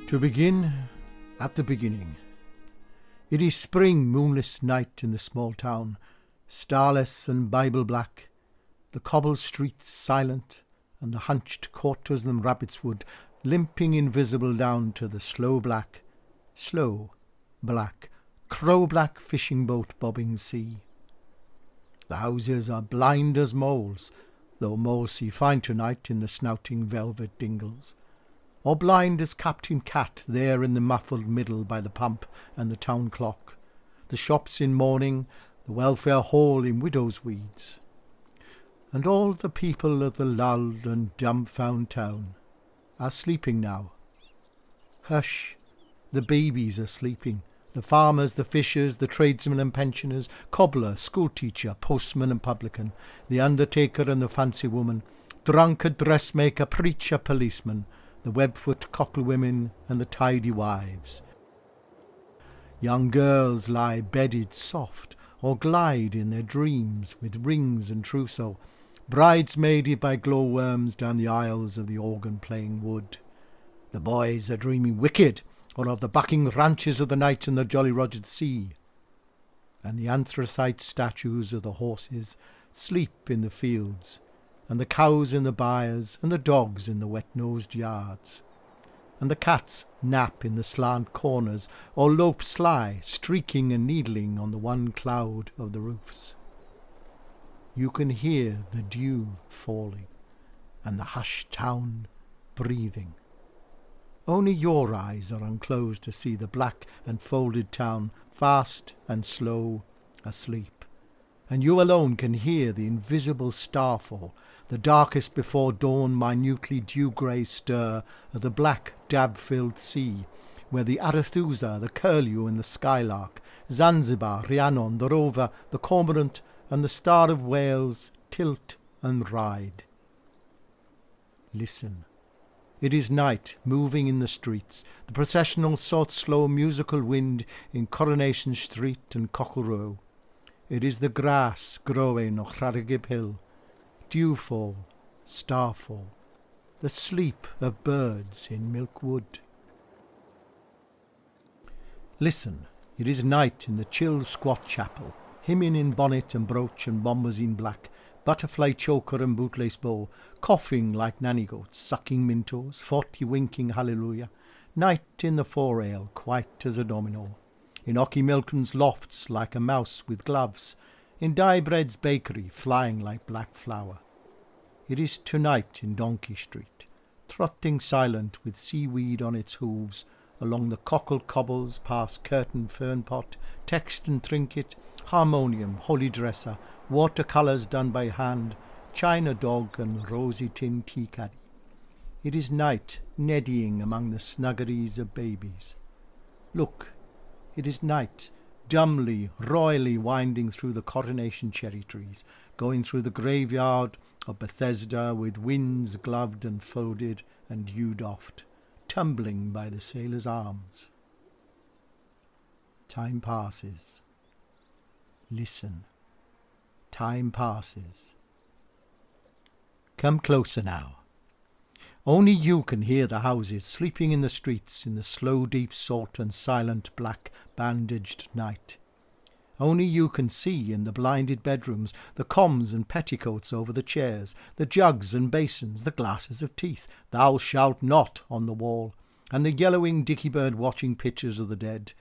To begin at the beginning. It is spring, moonless night in the small town, starless and Bible black, the cobbled streets silent, and the hunched courters and rabbits wood limping invisible down to the slow black, crow-black fishing boat bobbing sea. The houses are blind as moles, though moles see fine tonight in the snouting velvet dingles, or blind as Captain Cat there in the muffled middle by the pump and the town clock, the shops in mourning, the welfare hall in widow's weeds. And all the people of the lulled and dumbfound town are sleeping now. Hush, the babies are sleeping, the farmers, the fishers, the tradesmen and pensioners, cobbler, schoolteacher, postman and publican, the undertaker and the fancy woman, drunkard, dressmaker, preacher, policeman, the webfoot cockle-women and the tidy wives. Young girls lie bedded soft, or glide in their dreams with rings and trousseau, bridesmaided by glowworms down the aisles of the organ-playing wood. The boys are dreaming wicked, or of the bucking ranches of the night in the Jolly Roger sea. And the anthracite statues of the horses sleep in the fields, and the cows in the byres, and the dogs in the wet-nosed yards. And the cats nap in the slant corners, or lope sly, streaking and needling on the one cloud of the roofs. You can hear the dew falling, and the hushed town breathing. Only your eyes are unclosed to see the black and folded town fast and slow asleep. And you alone can hear the invisible starfall, the darkest before dawn minutely dew-grey stir of the black dab-filled sea, where the Arethusa, the curlew and the skylark, Zanzibar, Rhiannon, the rover, the cormorant and the Star of Wales tilt and ride. Listen. It is night, moving in the streets, the processional slow musical wind in Coronation Street and Cockle Row. It is the grass growing on Llanrugib Hill, dewfall, starfall, the sleep of birds in Milk Wood. Listen, it is night in the chill squat chapel, hymning in bonnet and brooch and bombazine black, butterfly choker and bootlace bow, coughing like nanny goats, sucking mintos, 40 winking hallelujah, night in the fore-ale, quiet as a domino, in Ocky Milton's lofts like a mouse with gloves, in Diebread's bakery flying like black flour. It is tonight in Donkey Street, trotting silent with seaweed on its hooves, along the cockle cobbles past curtain fernpot, text and trinket, harmonium, holy dresser, watercolours done by hand, china dog and rosy tin tea caddy. It is night, neddying among the snuggeries of babies. Look, it is night, dumbly, royally winding through the coronation cherry trees, going through the graveyard of Bethesda with winds gloved and folded and dew-doffed, tumbling by the sailors' arms. Time passes. Listen. Time passes. Come closer now. Only you can hear the houses sleeping in the streets in the slow deep salt and silent black bandaged night. Only you can see in the blinded bedrooms the combs and petticoats over the chairs, the jugs and basins, the glasses of teeth, thou shalt not on the wall, and the yellowing dicky-bird watching pictures of the dead.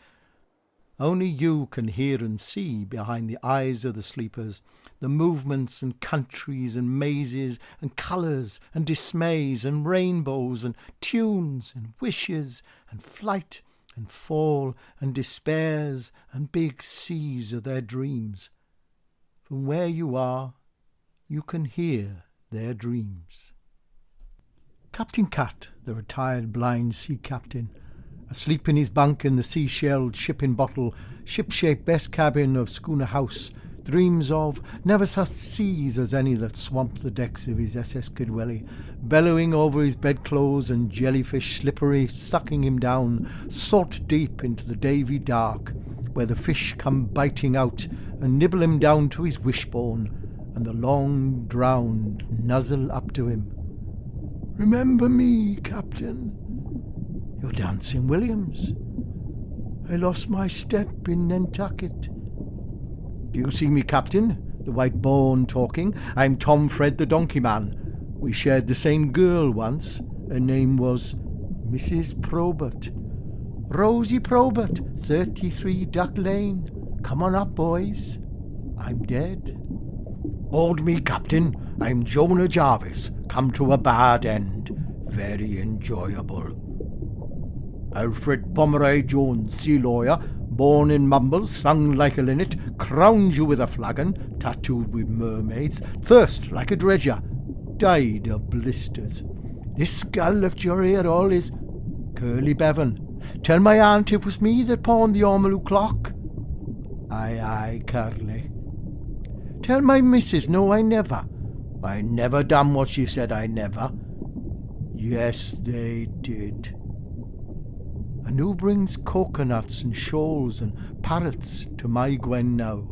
Only you can hear and see behind the eyes of the sleepers the movements and countries and mazes and colours and dismays and rainbows and tunes and wishes and flight and fall and despairs and big seas of their dreams. From where you are, you can hear their dreams. Captain Cat, the retired blind sea captain, asleep in his bunk in the sea-shelled shipping bottle, ship-shaped best cabin of Schooner House, dreams of never such seas as any that swamped the decks of his SS Kidwelly, bellowing over his bedclothes and jellyfish slippery, sucking him down, salt deep into the davy dark, where the fish come biting out and nibble him down to his wishbone, and the long drowned nuzzle up to him. "Remember me, Captain. You're dancing Williams. I lost my step in Nantucket. Do you see me, Captain? The white bone talking. I'm Tom Fred the Donkey Man. We shared the same girl once. Her name was Mrs. Probert. Rosie Probert, 33 Duck Lane. Come on up, boys. I'm dead. Hold me, Captain. I'm Jonah Jarvis. Come to a bad end. Very enjoyable. Alfred Pomeroy Jones, sea lawyer, born in Mumbles, sung like a linnet, crowned you with a flagon, tattooed with mermaids, thirst like a dredger, died of blisters. This skull left your ear all is Curly Bevan. Tell my aunt it was me that pawned the Ormolu clock. Aye, aye, Curly. Tell my missus, no, I never done what she said I never. Yes, they did. And who brings coconuts and shoals and parrots to my Gwen now?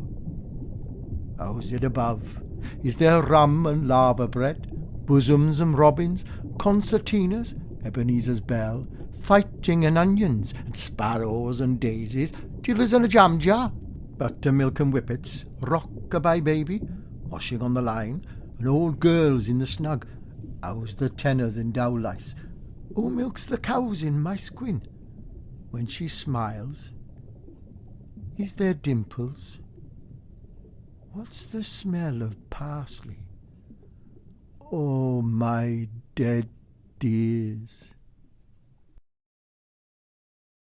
How's it above? Is there rum and lava bread, bosoms and robins, concertinas, Ebenezer's bell, fighting and onions, and sparrows and daisies, tiddlers and a jam jar, buttermilk and whippets, rock-a-bye baby, washing on the line, and old girls in the snug? How's the tenors in Dowlice? Who milks the cows in my squin? When she smiles, is there dimples? What's the smell of parsley? Oh, my dead dears.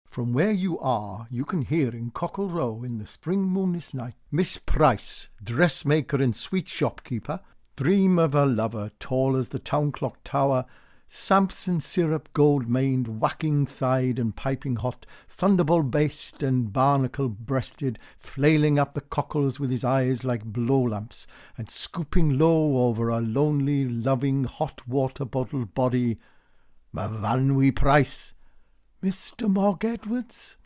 From where you are, you can hear in Cockle Row in the spring moonless night Miss Price, dressmaker and sweet shopkeeper, dream of her lover, tall as the town clock tower, Samson syrup, gold-maned, whacking-thighed and piping hot, thunderbolt-based and barnacle-breasted, flailing up the cockles with his eyes like blow-lamps, and scooping low over a lonely, loving, hot-water-bottle body. Mavanwi Price. Mr. Mogg Edwards,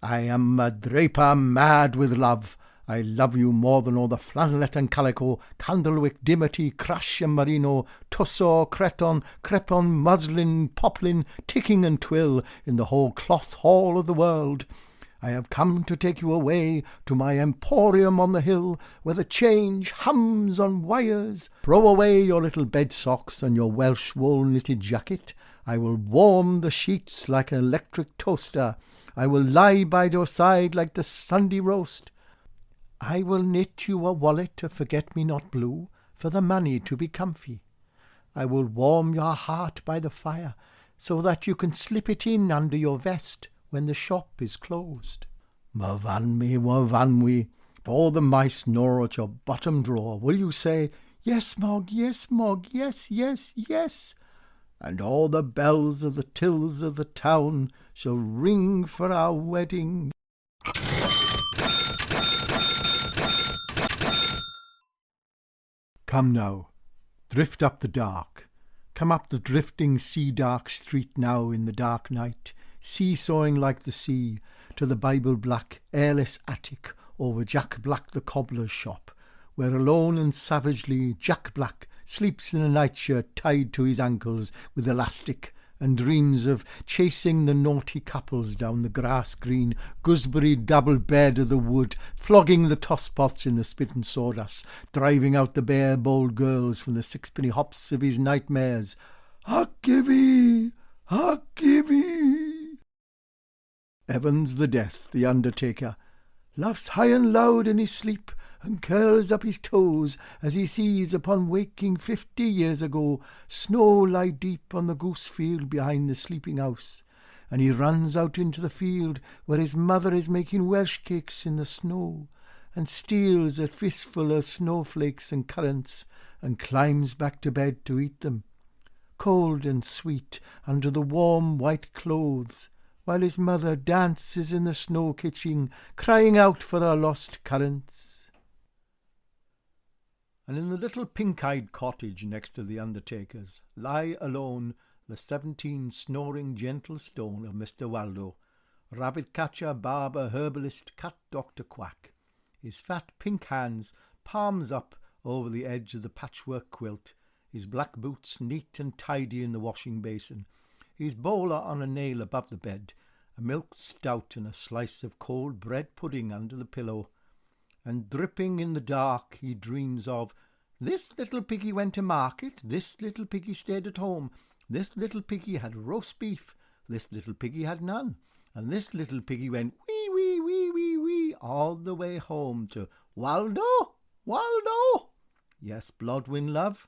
I am a draper mad with love. I love you more than all the flannelette and calico, Candlewick, dimity, crash and merino, tussore, creton, crepon, muslin, poplin, ticking and twill in the whole cloth hall of the world. I have come to take you away to my emporium on the hill, where the change hums on wires. Throw away your little bed socks and your Welsh wool knitted jacket. I will warm the sheets like an electric toaster. I will lie by your side like the Sunday roast. I will knit you a wallet of forget-me-not blue for the money to be comfy. I will warm your heart by the fire so that you can slip it in under your vest when the shop is closed. Mavanwi, if all the mice gnaw at your bottom drawer, will you say, yes, Mogg, yes, yes, yes, and all the bells of the tills of the town shall ring for our wedding. Come now, drift up the dark. Come up the drifting sea-dark street now in the dark night, seesawing like the sea, to the Bible-black, airless attic over Jack Black the cobbler's shop, where alone and savagely Jack Black sleeps in a nightshirt tied to his ankles with elastic, and dreams of chasing the naughty couples down the grass-green, gooseberry double bed of the wood, flogging the tosspots in the spit and sawdust, driving out the bare, bold girls from the sixpenny hops of his nightmares. Hark, Givey! Hark, Givey! Evans the Death, the undertaker, laughs high and loud in his sleep, and curls up his toes as he sees, upon waking 50 years ago, snow lie deep on the goose field behind the sleeping house, and he runs out into the field where his mother is making Welsh cakes in the snow, and steals a fistful of snowflakes and currants, and climbs back to bed to eat them, cold and sweet under the warm white clothes, while his mother dances in the snow kitchen, crying out for her lost currants. And in the little pink-eyed cottage next to the undertaker's lie alone the 17 snoring gentle stone of Mr. Waldo, rabbit-catcher, barber, herbalist, cat-doctor, quack, his fat pink hands palms up over the edge of the patchwork quilt, his black boots neat and tidy in the washing basin, his bowler on a nail above the bed, a milk stout and a slice of cold bread pudding under the pillow, and dripping in the dark he dreams of, this little piggy went to market, this little piggy stayed at home, this little piggy had roast beef, this little piggy had none, and this little piggy went wee, wee, wee, wee, wee, all the way home to Waldo, Waldo. Yes, Blodwyn, love.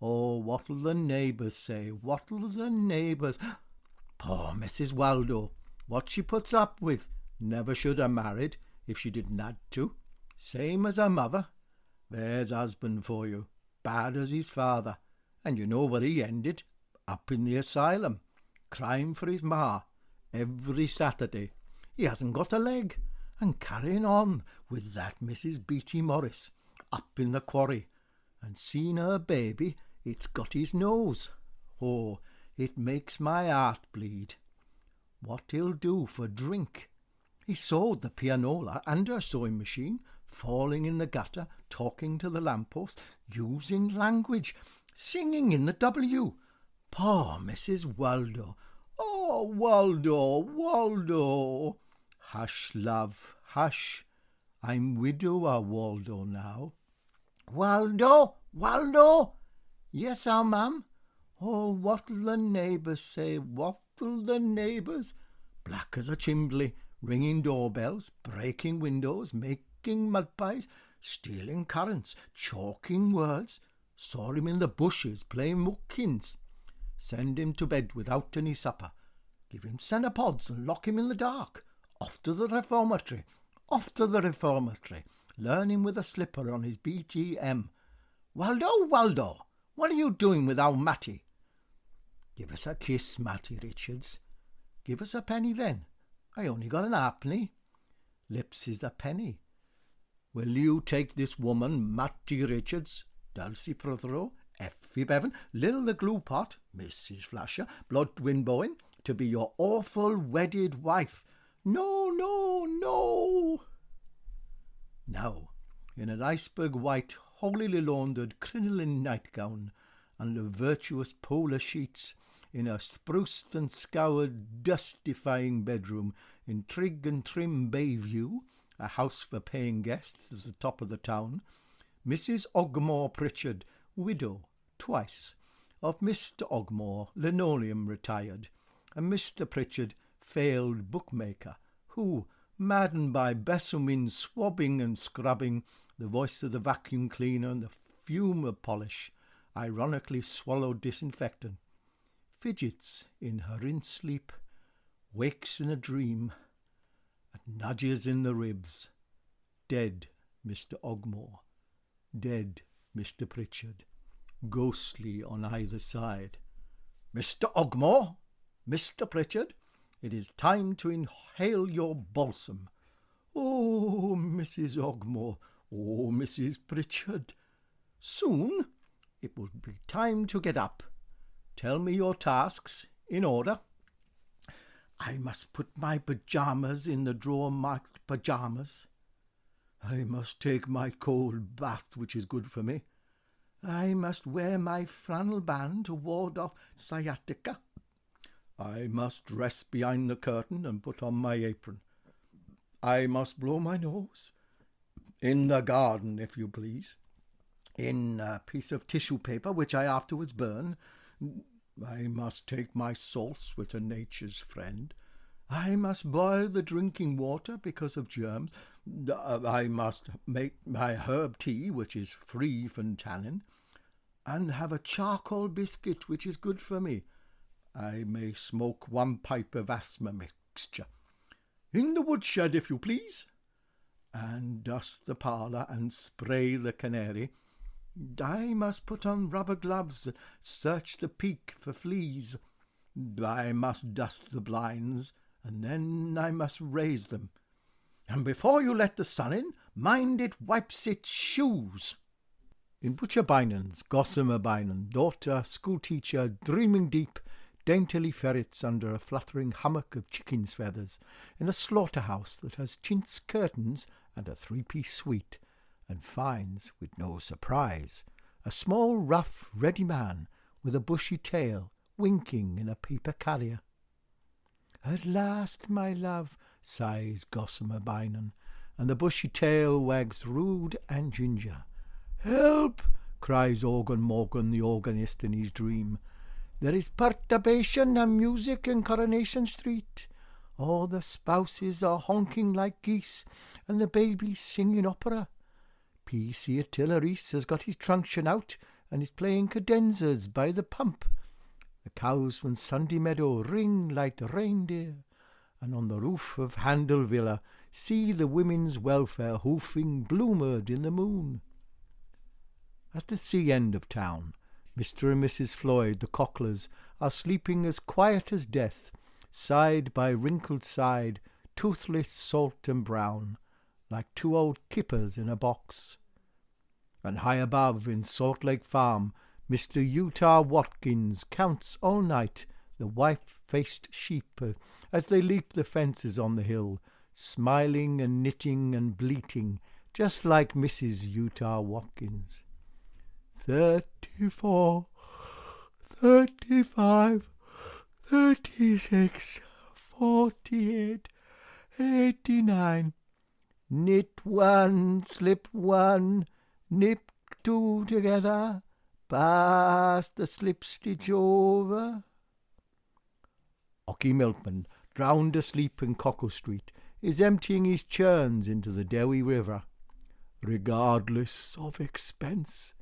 Oh, what'll the neighbours say? What'll the neighbours? Poor Mrs. Waldo, what she puts up with. Never should ha' married if she didn't had to. Same as her mother. There's husband for you, bad as his father. And you know where he ended? Up in the asylum, crying for his ma every Saturday. He hasn't got a leg, and carrying on with that Mrs. Beatty Morris up in the quarry, and seen her baby, it's got his nose. Oh, it makes my heart bleed. What he'll do for drink. He sewed the pianola and her sewing machine, falling in the gutter, talking to the lamppost, using language, singing in the W. Poor Mrs. Waldo. Oh, Waldo, Waldo. Hush, love, hush. I'm widower Waldo now. Waldo, Waldo. Yes, sir, ma'am. Oh, what'll the neighbours say? What'll the neighbours? Black as a chimbley, ringing doorbells, breaking windows, making mud pies, stealing currants, chalking words. Saw him in the bushes playing muckins. Send him to bed without any supper. Give him centre pods and lock him in the dark. Off to the reformatory. Off to the reformatory. Learn him with a slipper on his BGM. Waldo, Waldo, what are you doing with our Matty? Give us a kiss, Matty Richards. Give us a penny then. I only got an halfpenny. Lips is a penny. Will you take this woman, Matty Richards, Dulcie Prothero, Effie Bevan, Lil the Glue Pot, Mrs. Flasher, Blodwyn Bowen, to be your awful wedded wife? No, no, no. Now, in an iceberg white, holily laundered crinoline nightgown, under virtuous polar sheets, in a spruced and scoured, dust-defying bedroom in trig and trim Bayview, a house for paying guests at the top of the town, Mrs. Ogmore Pritchard, widow, twice, of Mr. Ogmore, linoleum retired, and Mr. Pritchard, failed bookmaker, who, maddened by Besselman's swabbing and scrubbing, the voice of the vacuum cleaner and the fume of polish, ironically swallowed disinfectant, fidgets in her in-sleep, wakes in a dream, and nudges in the ribs. Dead Mr. Ogmore, dead Mr. Pritchard, ghostly on either side. Mr. Ogmore, Mr. Pritchard, it is time to inhale your balsam. Oh, Mrs. Ogmore, oh, Mrs. Pritchard. Soon it will be time to get up. Tell me your tasks in order. I must put my pyjamas in the drawer marked pyjamas. I must take my cold bath, which is good for me. I must wear my flannel band to ward off sciatica. I must rest behind the curtain and put on my apron. I must blow my nose. In the garden, if you please. In a piece of tissue paper, which I afterwards burn. I must take my salts, which are nature's friend. I must boil the drinking water because of germs. I must make my herb tea, which is free from tannin, and have a charcoal biscuit, which is good for me. I may smoke one pipe of asthma mixture. In the woodshed, if you please. And dust the parlour and spray the canary. I must put on rubber gloves and search the peak for fleas. I must dust the blinds, and then I must raise them. And before you let the sun in, mind it wipes its shoes. In Butcher Bynan's, Gossamer Bynan, daughter, schoolteacher, dreaming deep, daintily ferrets under a fluttering hummock of chicken's feathers, in a slaughterhouse that has chintz curtains and a three-piece suite, and finds, with no surprise, a small, rough, ready man with a bushy tail, winking in a paper carrier. At last, my love, sighs Gossamer Bynum, and the bushy tail wags rude and ginger. Help! Cries Organ Morgan, the organist, in his dream. There is perturbation and music in Coronation Street. All the spouses are honking like geese, and the babies singing opera. P.C. Attila Reese has got his truncheon out and is playing cadenzas by the pump. The cows from Sunday Meadow ring like reindeer, and on the roof of Handel Villa see the women's welfare hoofing Bloomered in the moon. At the sea end of town, Mr. and Mrs. Floyd, the Cocklers, are sleeping as quiet as death, side by wrinkled side, toothless, salt and brown, like two old kippers in a box. And high above, in Salt Lake Farm, Mr. Utah Watkins counts all night the white-faced sheep as they leap the fences on the hill, smiling and knitting and bleating, just like Mrs. Utah Watkins. 34, 35, 36, 48, 89. Knit one, slip one, nip two together, pass the slip stitch over. Ocky Milkman, drowned asleep in Cockle Street, is emptying his churns into the Dewey River, regardless of expense,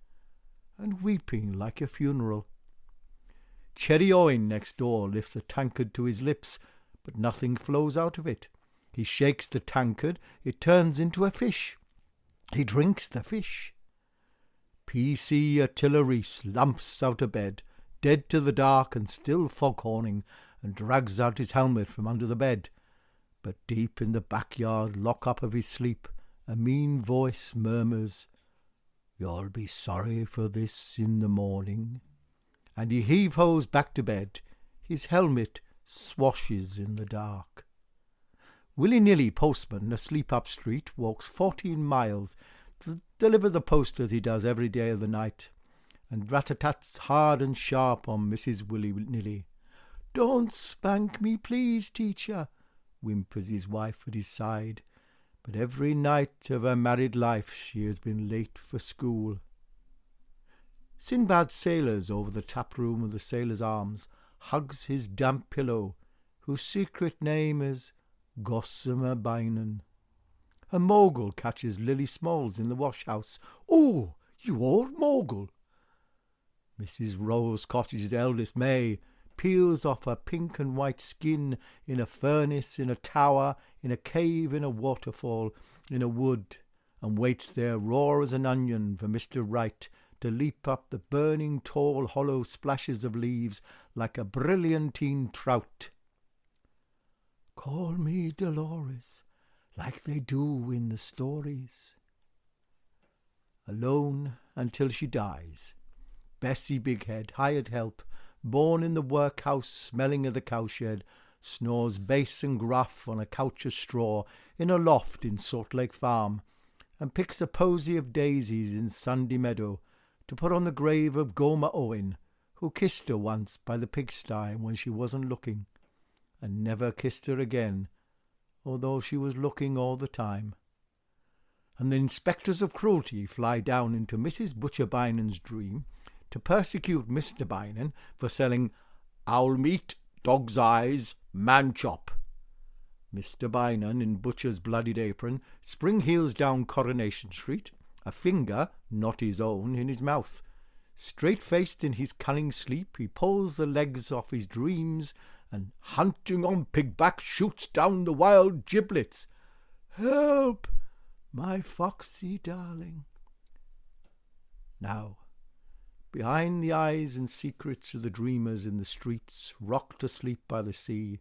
and weeping like a funeral. Cherry Owen next door lifts a tankard to his lips, but nothing flows out of it. He shakes the tankard, it turns into a fish. He drinks the fish. P.C. Attila Reese lumps out of bed, dead to the dark and still foghorning, and drags out his helmet from under the bed. But deep in the backyard lock-up of his sleep, a mean voice murmurs, "You'll be sorry for this in the morning." And he heave-hoes back to bed. His helmet swashes in the dark. Willy-nilly postman, asleep up street, walks 14 miles to deliver the post as he does every day of the night, and rat-a-tats hard and sharp on Mrs. Willy-nilly. "Don't spank me, please, teacher," whimpers his wife at his side, but every night of her married life she has been late for school. Sinbad sailors over the tap-room of the Sailor's Arms hugs his damp pillow, whose secret name is Gossamer Bynum. A mogul catches Lily Smalls in the wash-house. "Oh, you old mogul!" Mrs. Rose Cottage's eldest May peels off her pink and white skin in a furnace, in a tower, in a cave, in a waterfall, in a wood, and waits there raw as an onion for Mr. Wright to leap up the burning tall hollow splashes of leaves like a brilliantine trout. "Call me Dolores, like they do in the stories." Alone until she dies, Bessie Bighead, hired help, born in the workhouse, smelling of the cowshed, snores bass and gruff on a couch of straw in a loft in Salt Lake Farm, and picks a posy of daisies in Sunday Meadow to put on the grave of Gomer Owen, who kissed her once by the pigsty when she wasn't looking, and never kissed her again, although she was looking all the time. And the inspectors of cruelty fly down into Mrs. Butcher Bynum's dream to persecute Mr. Bynum for selling owl meat, dog's eyes, man chop. Mr. Bynum, in Butcher's bloodied apron, spring heels down Coronation Street, a finger, not his own, in his mouth. Straight-faced in his cunning sleep, he pulls the legs off his dreams, and hunting on pigback shoots down the wild giblets. "Help, my foxy darling." Now, behind the eyes and secrets of the dreamers in the streets, rocked asleep by the sea,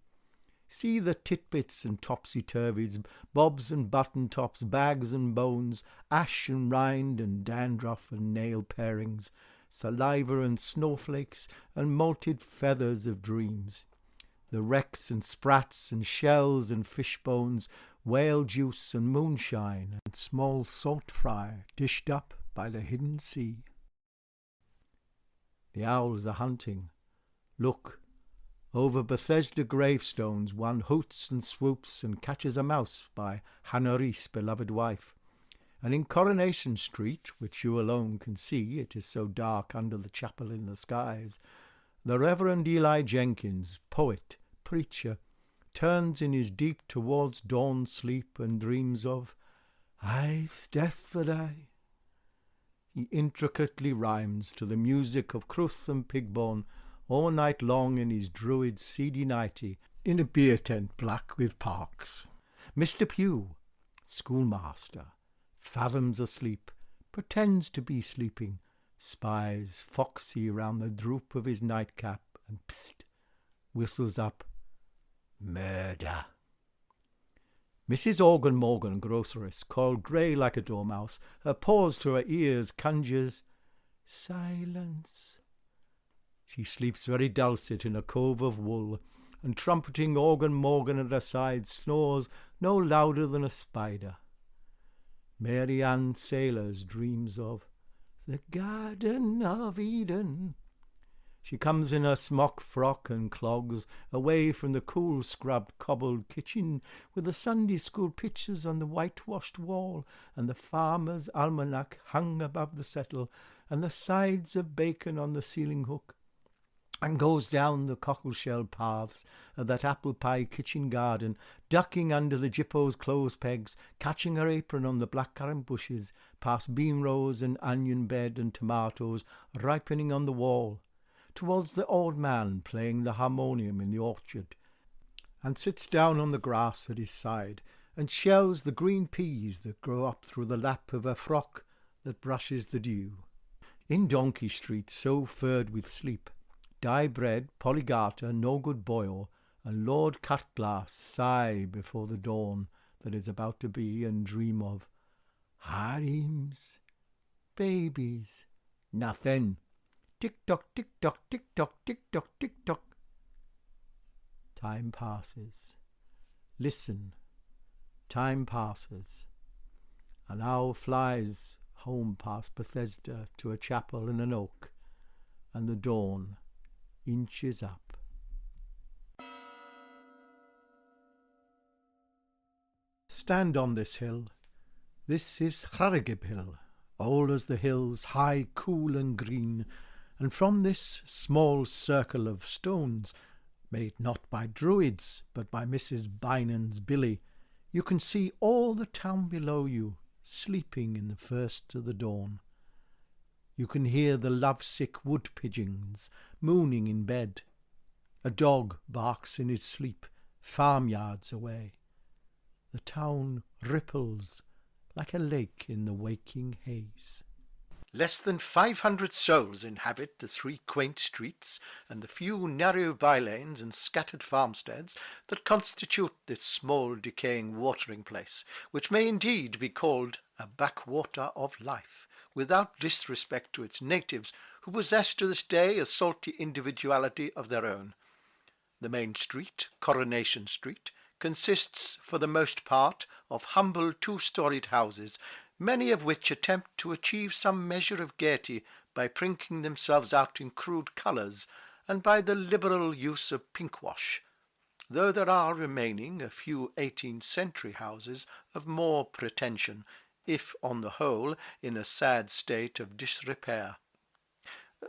see the titbits and topsy-turvies, bobs and button-tops, bags and bones, ash and rind and dandruff and nail parings, saliva and snowflakes and molted feathers of dreams, the wrecks and sprats and shells and fish bones, whale juice and moonshine and small salt fry dished up by the hidden sea. The owls are hunting, Look, over Bethesda gravestones one hoots and swoops and catches a mouse by Hannah Rees' beloved wife. And in Coronation Street, which you alone can see, it is so dark under the chapel in the skies, the Reverend Eli Jenkins, poet, preacher, turns in his deep towards dawn sleep and dreams of "I'th death for I." He intricately rhymes to the music of Cruth and Pigborn all night long in his druid seedy nighty in a beer tent black with parks. Mr. Pugh, schoolmaster, fathoms asleep, pretends to be sleeping, spies foxy round the droop of his nightcap, and psst, whistles up, "Murder." Mrs. Organ Morgan, groceress, coiled grey like a dormouse, her paws to her ears, conjures silence. She sleeps very dulcet in a cove of wool, and trumpeting Organ Morgan at her side snores no louder than a spider. Mary Ann Sailors dreams of the Garden of Eden. She comes in her smock frock and clogs, away from the cool scrubbed cobbled kitchen, with the Sunday school pictures on the whitewashed wall, and the farmer's almanac hung above the settle, and the sides of bacon on the ceiling hook, and goes down the cockleshell paths of that apple pie kitchen garden, ducking under the Jippo's clothes pegs, catching her apron on the blackcurrant bushes, past bean rows and onion bed and tomatoes ripening on the wall, towards the old man playing the harmonium in the orchard, and sits down on the grass at his side, and shells the green peas that grow up through the lap of her frock that brushes the dew. In Donkey Street, so furred with sleep, Die Bread, Polygata, No Good Boyo, and Lord Cutglass sigh before the dawn that is about to be, and dream of harems, babies, nothing. Tick-tock, tick-tock, tick-tock, tick-tock, tick-tock. Time passes. Listen. Time passes. An owl flies home past Bethesda to a chapel in an oak, and the dawn inches up. Stand on this hill. This is Llargib Hill, old as the hills, high, cool and green, and from this small circle of stones, made not by druids, but by Mrs. Bynan's Billy, you can see all the town below you, sleeping in the first of the dawn. You can hear the lovesick wood pigeons mooning in bed. A dog barks in his sleep, farmyards away. The town ripples like a lake in the waking haze. Less than 500 souls inhabit the 3 quaint streets and the few narrow bylanes and scattered farmsteads that constitute this small decaying watering place, which may indeed be called a backwater of life, without disrespect to its natives, who possess to this day a salty individuality of their own. The main street, Coronation Street, consists for the most part of humble 2-storied houses, many of which attempt to achieve some measure of gaiety by prinking themselves out in crude colours and by the liberal use of pinkwash, though there are remaining a few 18th century houses of more pretension, if on the whole in a sad state of disrepair.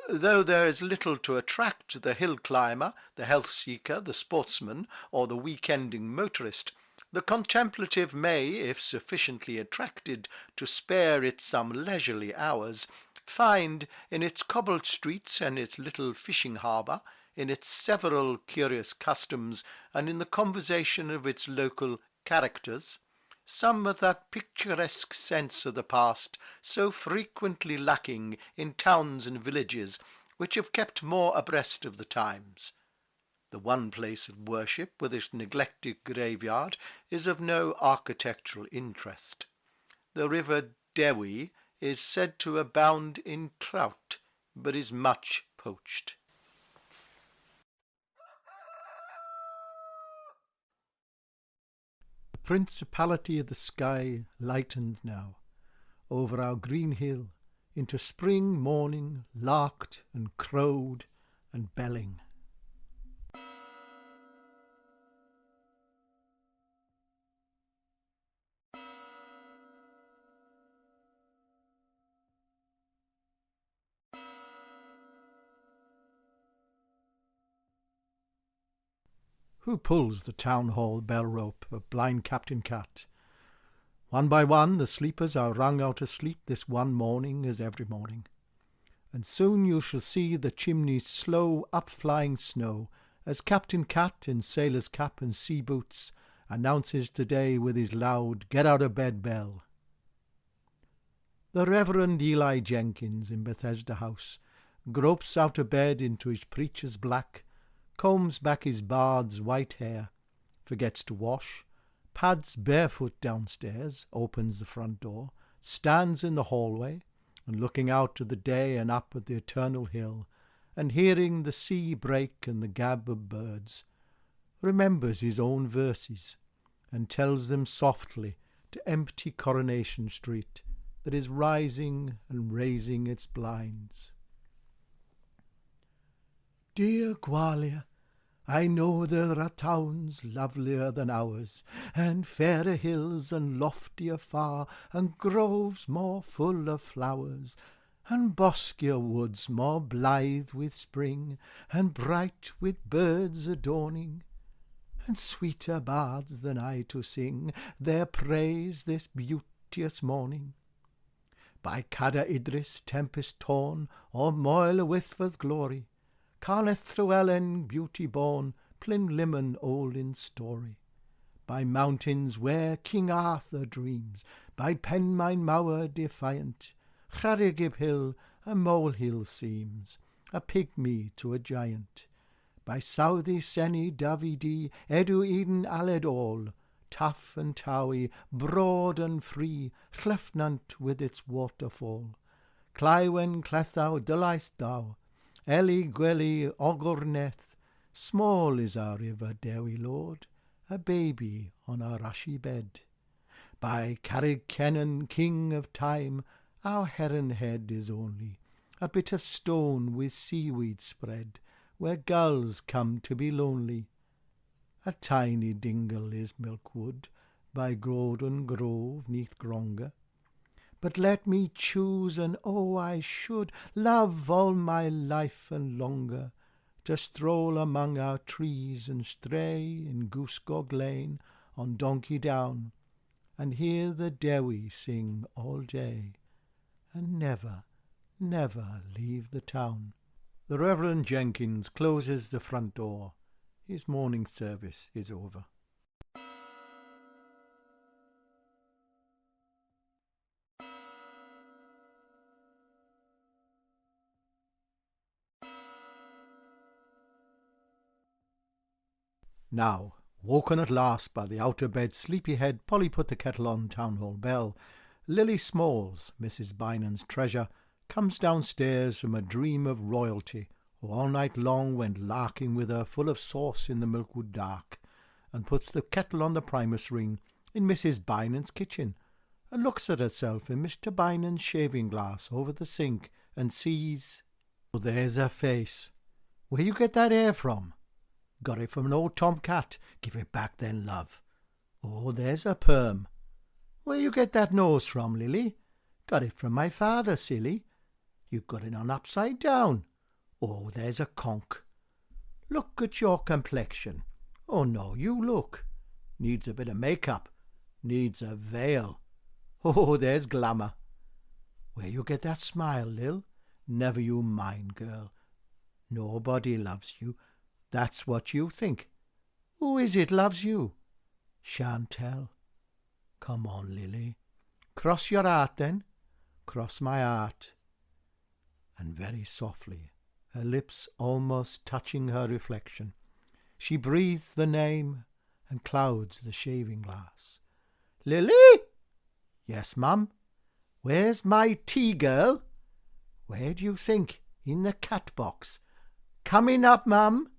Though there is little to attract the hill climber, the health seeker, the sportsman, or the week-ending motorist, the contemplative may, if sufficiently attracted to spare it some leisurely hours, find in its cobbled streets and its little fishing harbour, in its several curious customs, and in the conversation of its local characters, some of that picturesque sense of the past so frequently lacking in towns and villages, which have kept more abreast of the times. The one place of worship with its neglected graveyard is of no architectural interest. The river Dewi is said to abound in trout, but is much poached. The principality of the sky lightened now, over our green hill, into spring morning, larked and crowed and belling. Who pulls the town hall bell rope of blind Captain Cat? One by one the sleepers are wrung out of sleep this one morning as every morning. And soon you shall see the chimney's slow up-flying snow as Captain Cat in sailor's cap and sea boots announces today with his loud get-out-of-bed bell. The Reverend Eli Jenkins in Bethesda House gropes out of bed into his preacher's black, combs back his bard's white hair, forgets to wash, pads barefoot downstairs, opens the front door, stands in the hallway, and looking out to the day and up at the eternal hill, and hearing the sea break and the gab of birds, remembers his own verses, and tells them softly to empty Coronation Street that is rising and raising its blinds. Dear Gwalia, I know there are towns lovelier than ours, and fairer hills and loftier far, and groves more full of flowers, and boskier woods more blithe with spring, and bright with birds adorning, and sweeter bards than I to sing their praise this beauteous morning. By Cada Idris tempest torn, or Moyle Withforth glory, Carneth Llywelyn beauty born, Plynlimmon old in story. By mountains where King Arthur dreams, by Penmaen Mawr defiant, Charigib hill a molehill seems, a pygmy to a giant. By Southey Senny Davidi, Edu Eden Aled all, Taff and Towie, broad and free, Clefnant with its waterfall. Clywen Clethow Dylaeth Dow, Eli Gweli Ogorneth, small is our river Dewi Lord, a baby on our rushy bed. By Carrig Kennan, king of time, our heron head is only a bit of stone with seaweed spread, where gulls come to be lonely. A tiny dingle is Milkwood, by Grodon Grove neath Gronga. But let me choose, and oh, I should love all my life and longer to stroll among our trees and stray in Goosegog Lane on Donkey Down, and hear the Dewi sing all day, and never, never leave the town. The Reverend Jenkins closes the front door. His morning service is over. Now, woken at last by the out-of-bed sleepy-head, Polly put the kettle on town hall bell. Lily Smalls, Mrs. Bynan's treasure, comes downstairs from a dream of royalty, who all night long went larking with her full of sauce in the Milkwood dark, and puts the kettle on the Primus ring in Mrs. Bynan's kitchen, and looks at herself in Mr. Bynan's shaving-glass over the sink, and sees... Oh, there's her face. Where you get that hair from? Got it from an old tomcat. Give it back then, love. Oh, there's a perm. Where you get that nose from, Lily? Got it from my father, silly. You got it on upside down. Oh, there's a conk. Look at your complexion. Oh, no, you look. Needs a bit of make-up. Needs a veil. Oh, there's glamour. Where you get that smile, Lil? Never you mind, girl. Nobody loves you. That's what you think. Who is it loves you? Shan't tell. Come on, Lily. Cross your heart, then. Cross my heart. And very softly, her lips almost touching her reflection, she breathes the name and clouds the shaving-glass. Lily? Yes, mum. Where's my tea, girl? Where do you think? In the cat box. Coming up, mum.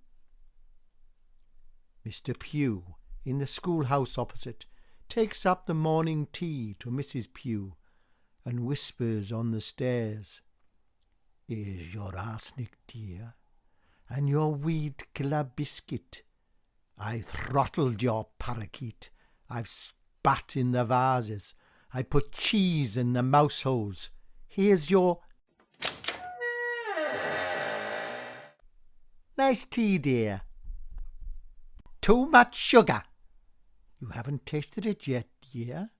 Mr. Pugh, in the schoolhouse opposite, takes up the morning tea to Mrs. Pugh, and whispers on the stairs, Here's your arsenic, dear, and your weed killer biscuit. I throttled your parakeet. I've spat in the vases. I put cheese in the mouse holes. Here's your... Nice tea, dear. Too much sugar. You haven't tasted it yet, dear?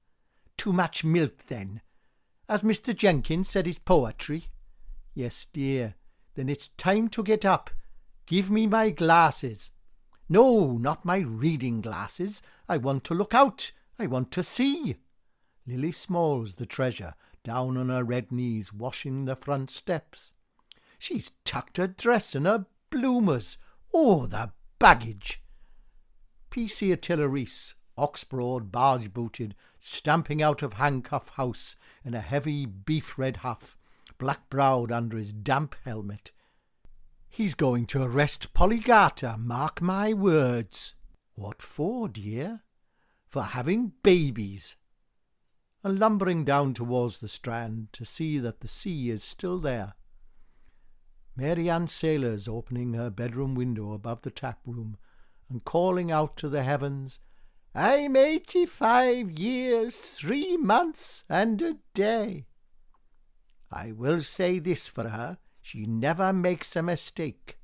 Too much milk, then. As Mr. Jenkins said, it's poetry. Yes, dear. Then it's time to get up. Give me my glasses. No, not my reading glasses. I want to look out. I want to see. Lily Smalls, the treasure, down on her red knees, washing the front steps. She's tucked her dress and her bloomers. Oh, the baggage! P.C. Attila Reese, ox-broad, barge-booted, stamping out of Handcuff House in a heavy beef-red huff, black-browed under his damp helmet. He's going to arrest Polly Garter, mark my words. What for, dear? For having babies. And lumbering down towards the Strand to see that the sea is still there. Mary Ann Sailors opening her bedroom window above the tap room and calling out to the heavens, I'm 85 years, 3 months and a day. I will say this for her, she never makes a mistake.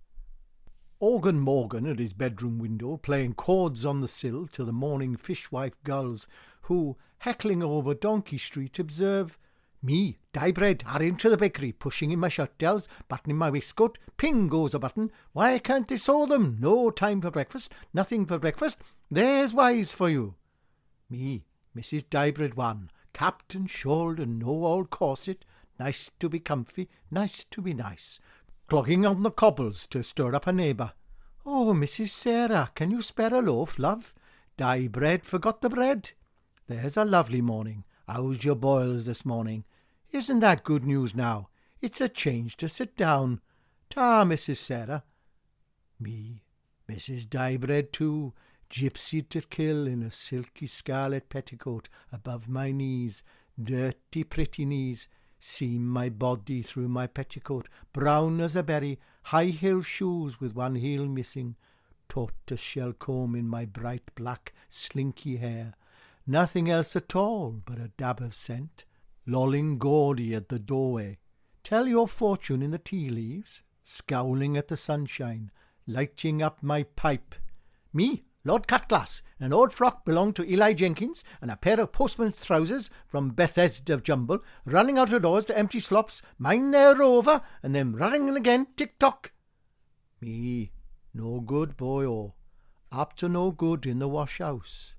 Organ Morgan at his bedroom window, playing chords on the sill to the morning fishwife girls who, heckling over Donkey Street, observe, Me, dye bread, hurry into the bakery, pushing in my shirt tails, buttoning my waistcoat, ping goes a button. Why can't they sew them? No time for breakfast, nothing for breakfast. There's wise for you. Me, Mrs. Dyebread one, capped and shawled and no old corset, nice to be comfy, nice to be nice, clogging on the cobbles to stir up a neighbour. Oh, Mrs. Sarah, can you spare a loaf, love? Dyebread forgot the bread. There's a lovely morning. How's your boils this morning? Isn't that good news now? It's a change to sit down. Ta, Mrs. Sarah. Me, Mrs. Dyebread too, gypsy to kill in a silky scarlet petticoat above my knees, dirty pretty knees, seam my body through my petticoat, brown as a berry, high-heel shoes with one heel missing, tortoise-shell comb in my bright black slinky hair, nothing else at all but a dab of scent, lolling gaudy at the doorway. Tell your fortune in the tea leaves, scowling at the sunshine, lighting up my pipe. Me, Lord Cutglass, an old frock belonged to Eli Jenkins, and a pair of postman's trousers from Bethesda Jumble, running out of doors to empty slops, mind their rover, and then running again, tick-tock. Me, no good boy, oh, up to no good in the wash-house.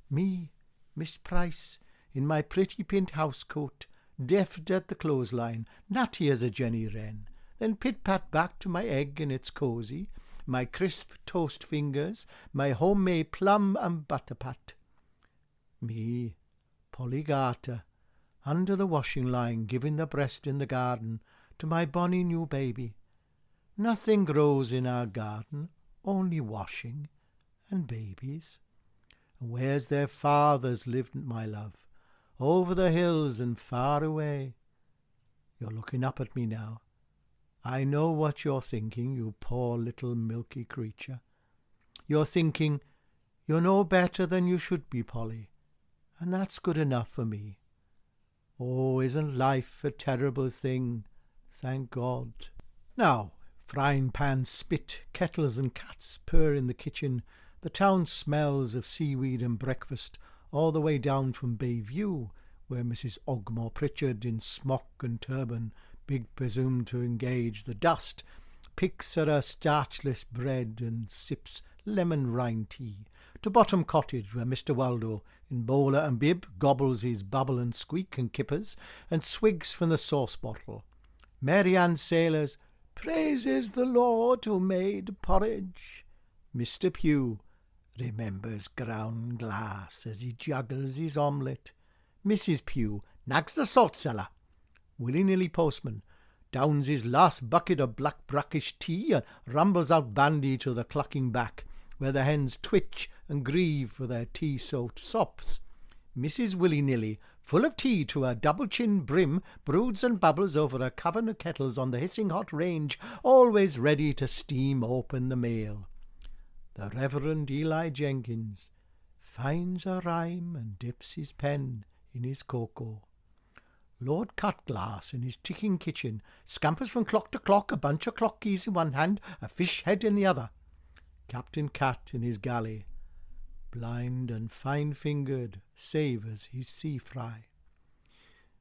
Me, Miss Price, in my pretty pint house-coat, deft at the clothesline, nutty as a Jenny Wren, then pit-pat back to my egg in its cosy, my crisp toast fingers, my homemade plum and butter pat. Me, Polly Garter, under the washing line, giving the breast in the garden to my bonny new baby. Nothing grows in our garden, only washing and babies. And where's their fathers lived, my love? Over the hills and far away. You're looking up at me now. I know what you're thinking, you poor little milky creature. You're thinking, you're no better than you should be, Polly, and that's good enough for me. Oh, isn't life a terrible thing? Thank God. Now, frying pans spit, kettles and cats purr in the kitchen. The town smells of seaweed and breakfast all the way down from Bayview, where Mrs. Ogmore Pritchard, in smock and turban, big presumed to engage the dust, picks at her starchless bread and sips lemon rind tea, to Bottom Cottage, where Mr. Waldo, in bowler and bib, gobbles his bubble and squeak and kippers, and swigs from the sauce bottle. Mary Ann Sailors, praises the Lord who made porridge. Mr. Pugh remembers ground glass as he juggles his omelette. Mrs. Pugh nags the salt cellar. Willy-nilly postman downs his last bucket of black brackish tea and rumbles out bandy to the clucking back, where the hens twitch and grieve for their tea-soaked sops. Mrs. Willy-nilly, full of tea to her double-chin brim, broods and bubbles over her coven of kettles on the hissing hot range, always ready to steam open the mail. The Reverend Eli Jenkins finds a rhyme and dips his pen in his cocoa. Lord Cutglass in his ticking kitchen scampers from clock to clock, a bunch of clock keys in one hand, a fish head in the other. Captain Cat in his galley, blind and fine-fingered, savours his sea-fry.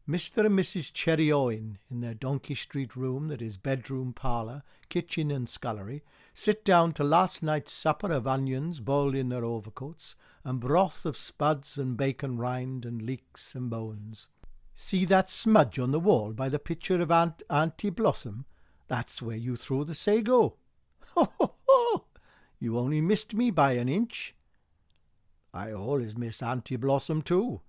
Mr. and Mrs. Cherry Owen, in their Donkey Street room that is bedroom, parlour, kitchen and scullery, sit down to last night's supper of onions boiled in their overcoats, and broth of spuds and bacon rind and leeks and bones. See that smudge on the wall by the picture of Auntie Blossom? That's where you threw the sago. Ho, ho, ho! You only missed me by an inch. I always miss Auntie Blossom too.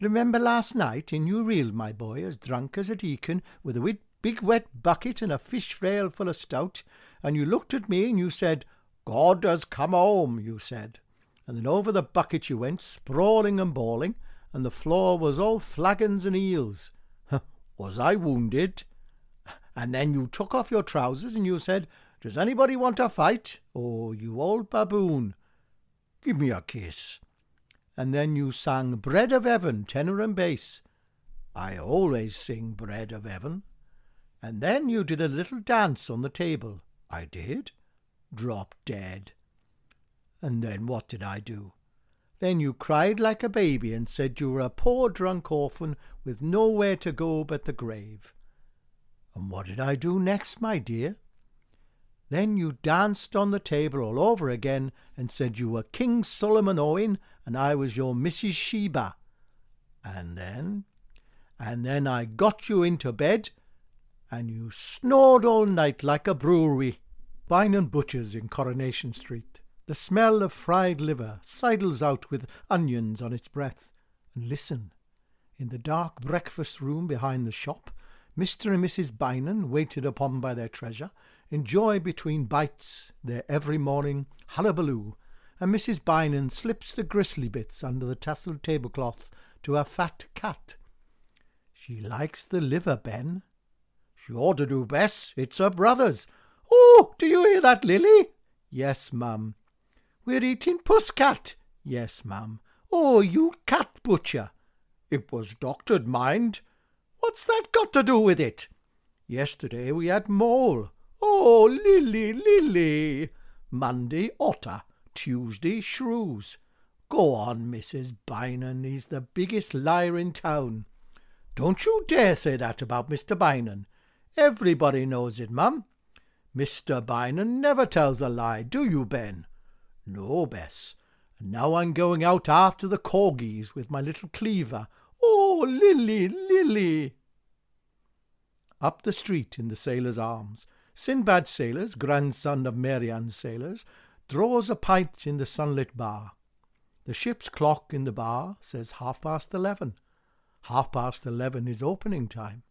Remember last night, and you reeled my boy as drunk as a deacon, with a big wet bucket and a fish frail full of stout, and you looked at me and you said, "God has come home," you said. And then over the bucket you went, sprawling and bawling, and the floor was all flagons and eels. Was I wounded? And then you took off your trousers and you said, "Does anybody want to fight? Oh, you old baboon. Give me a kiss." And then you sang Bread of Heaven, tenor and bass. I always sing Bread of Heaven. And then you did a little dance on the table. I did. Drop dead. And then what did I do? Then you cried like a baby and said you were a poor drunk orphan with nowhere to go but the grave. And what did I do next, my dear? Then you danced on the table all over again and said you were King Solomon Owen and I was your Mrs. Sheba. And then I got you into bed and you snored all night like a brewery. Bynum Butcher's in Coronation Street. The smell of fried liver sidles out with onions on its breath. And listen, in the dark breakfast room behind the shop, Mr. and Mrs. Bynum, waited upon by their treasure, enjoy between bites their every morning hullabaloo, and Mrs. Bynum slips the gristly bits under the tasselled tablecloth to her fat cat. She likes the liver, Ben. She ought to do best. It's her brother's. Oh, do you hear that, Lily? Yes, ma'am. We're eating pusscat. Yes, ma'am. Oh, you cat butcher. It was doctored, mind. What's that got to do with it? Yesterday we had mole. Oh, Lily, Lily. Monday, otter. Tuesday, shrews. Go on, Mrs. Bynum. He's the biggest liar in town. Don't you dare say that about Mr. Bynum. Everybody knows it, mum. Mr. Bynum never tells a lie, do you, Ben? No, Bess. And now I'm going out after the corgis with my little cleaver. Oh, Lily, Lily. Up the street in the Sailor's Arms, Sinbad Sailors, grandson of Mary Ann Sailors, draws a pint in the sunlit bar. The ship's clock in the bar says 11:30. 11:30 is opening time.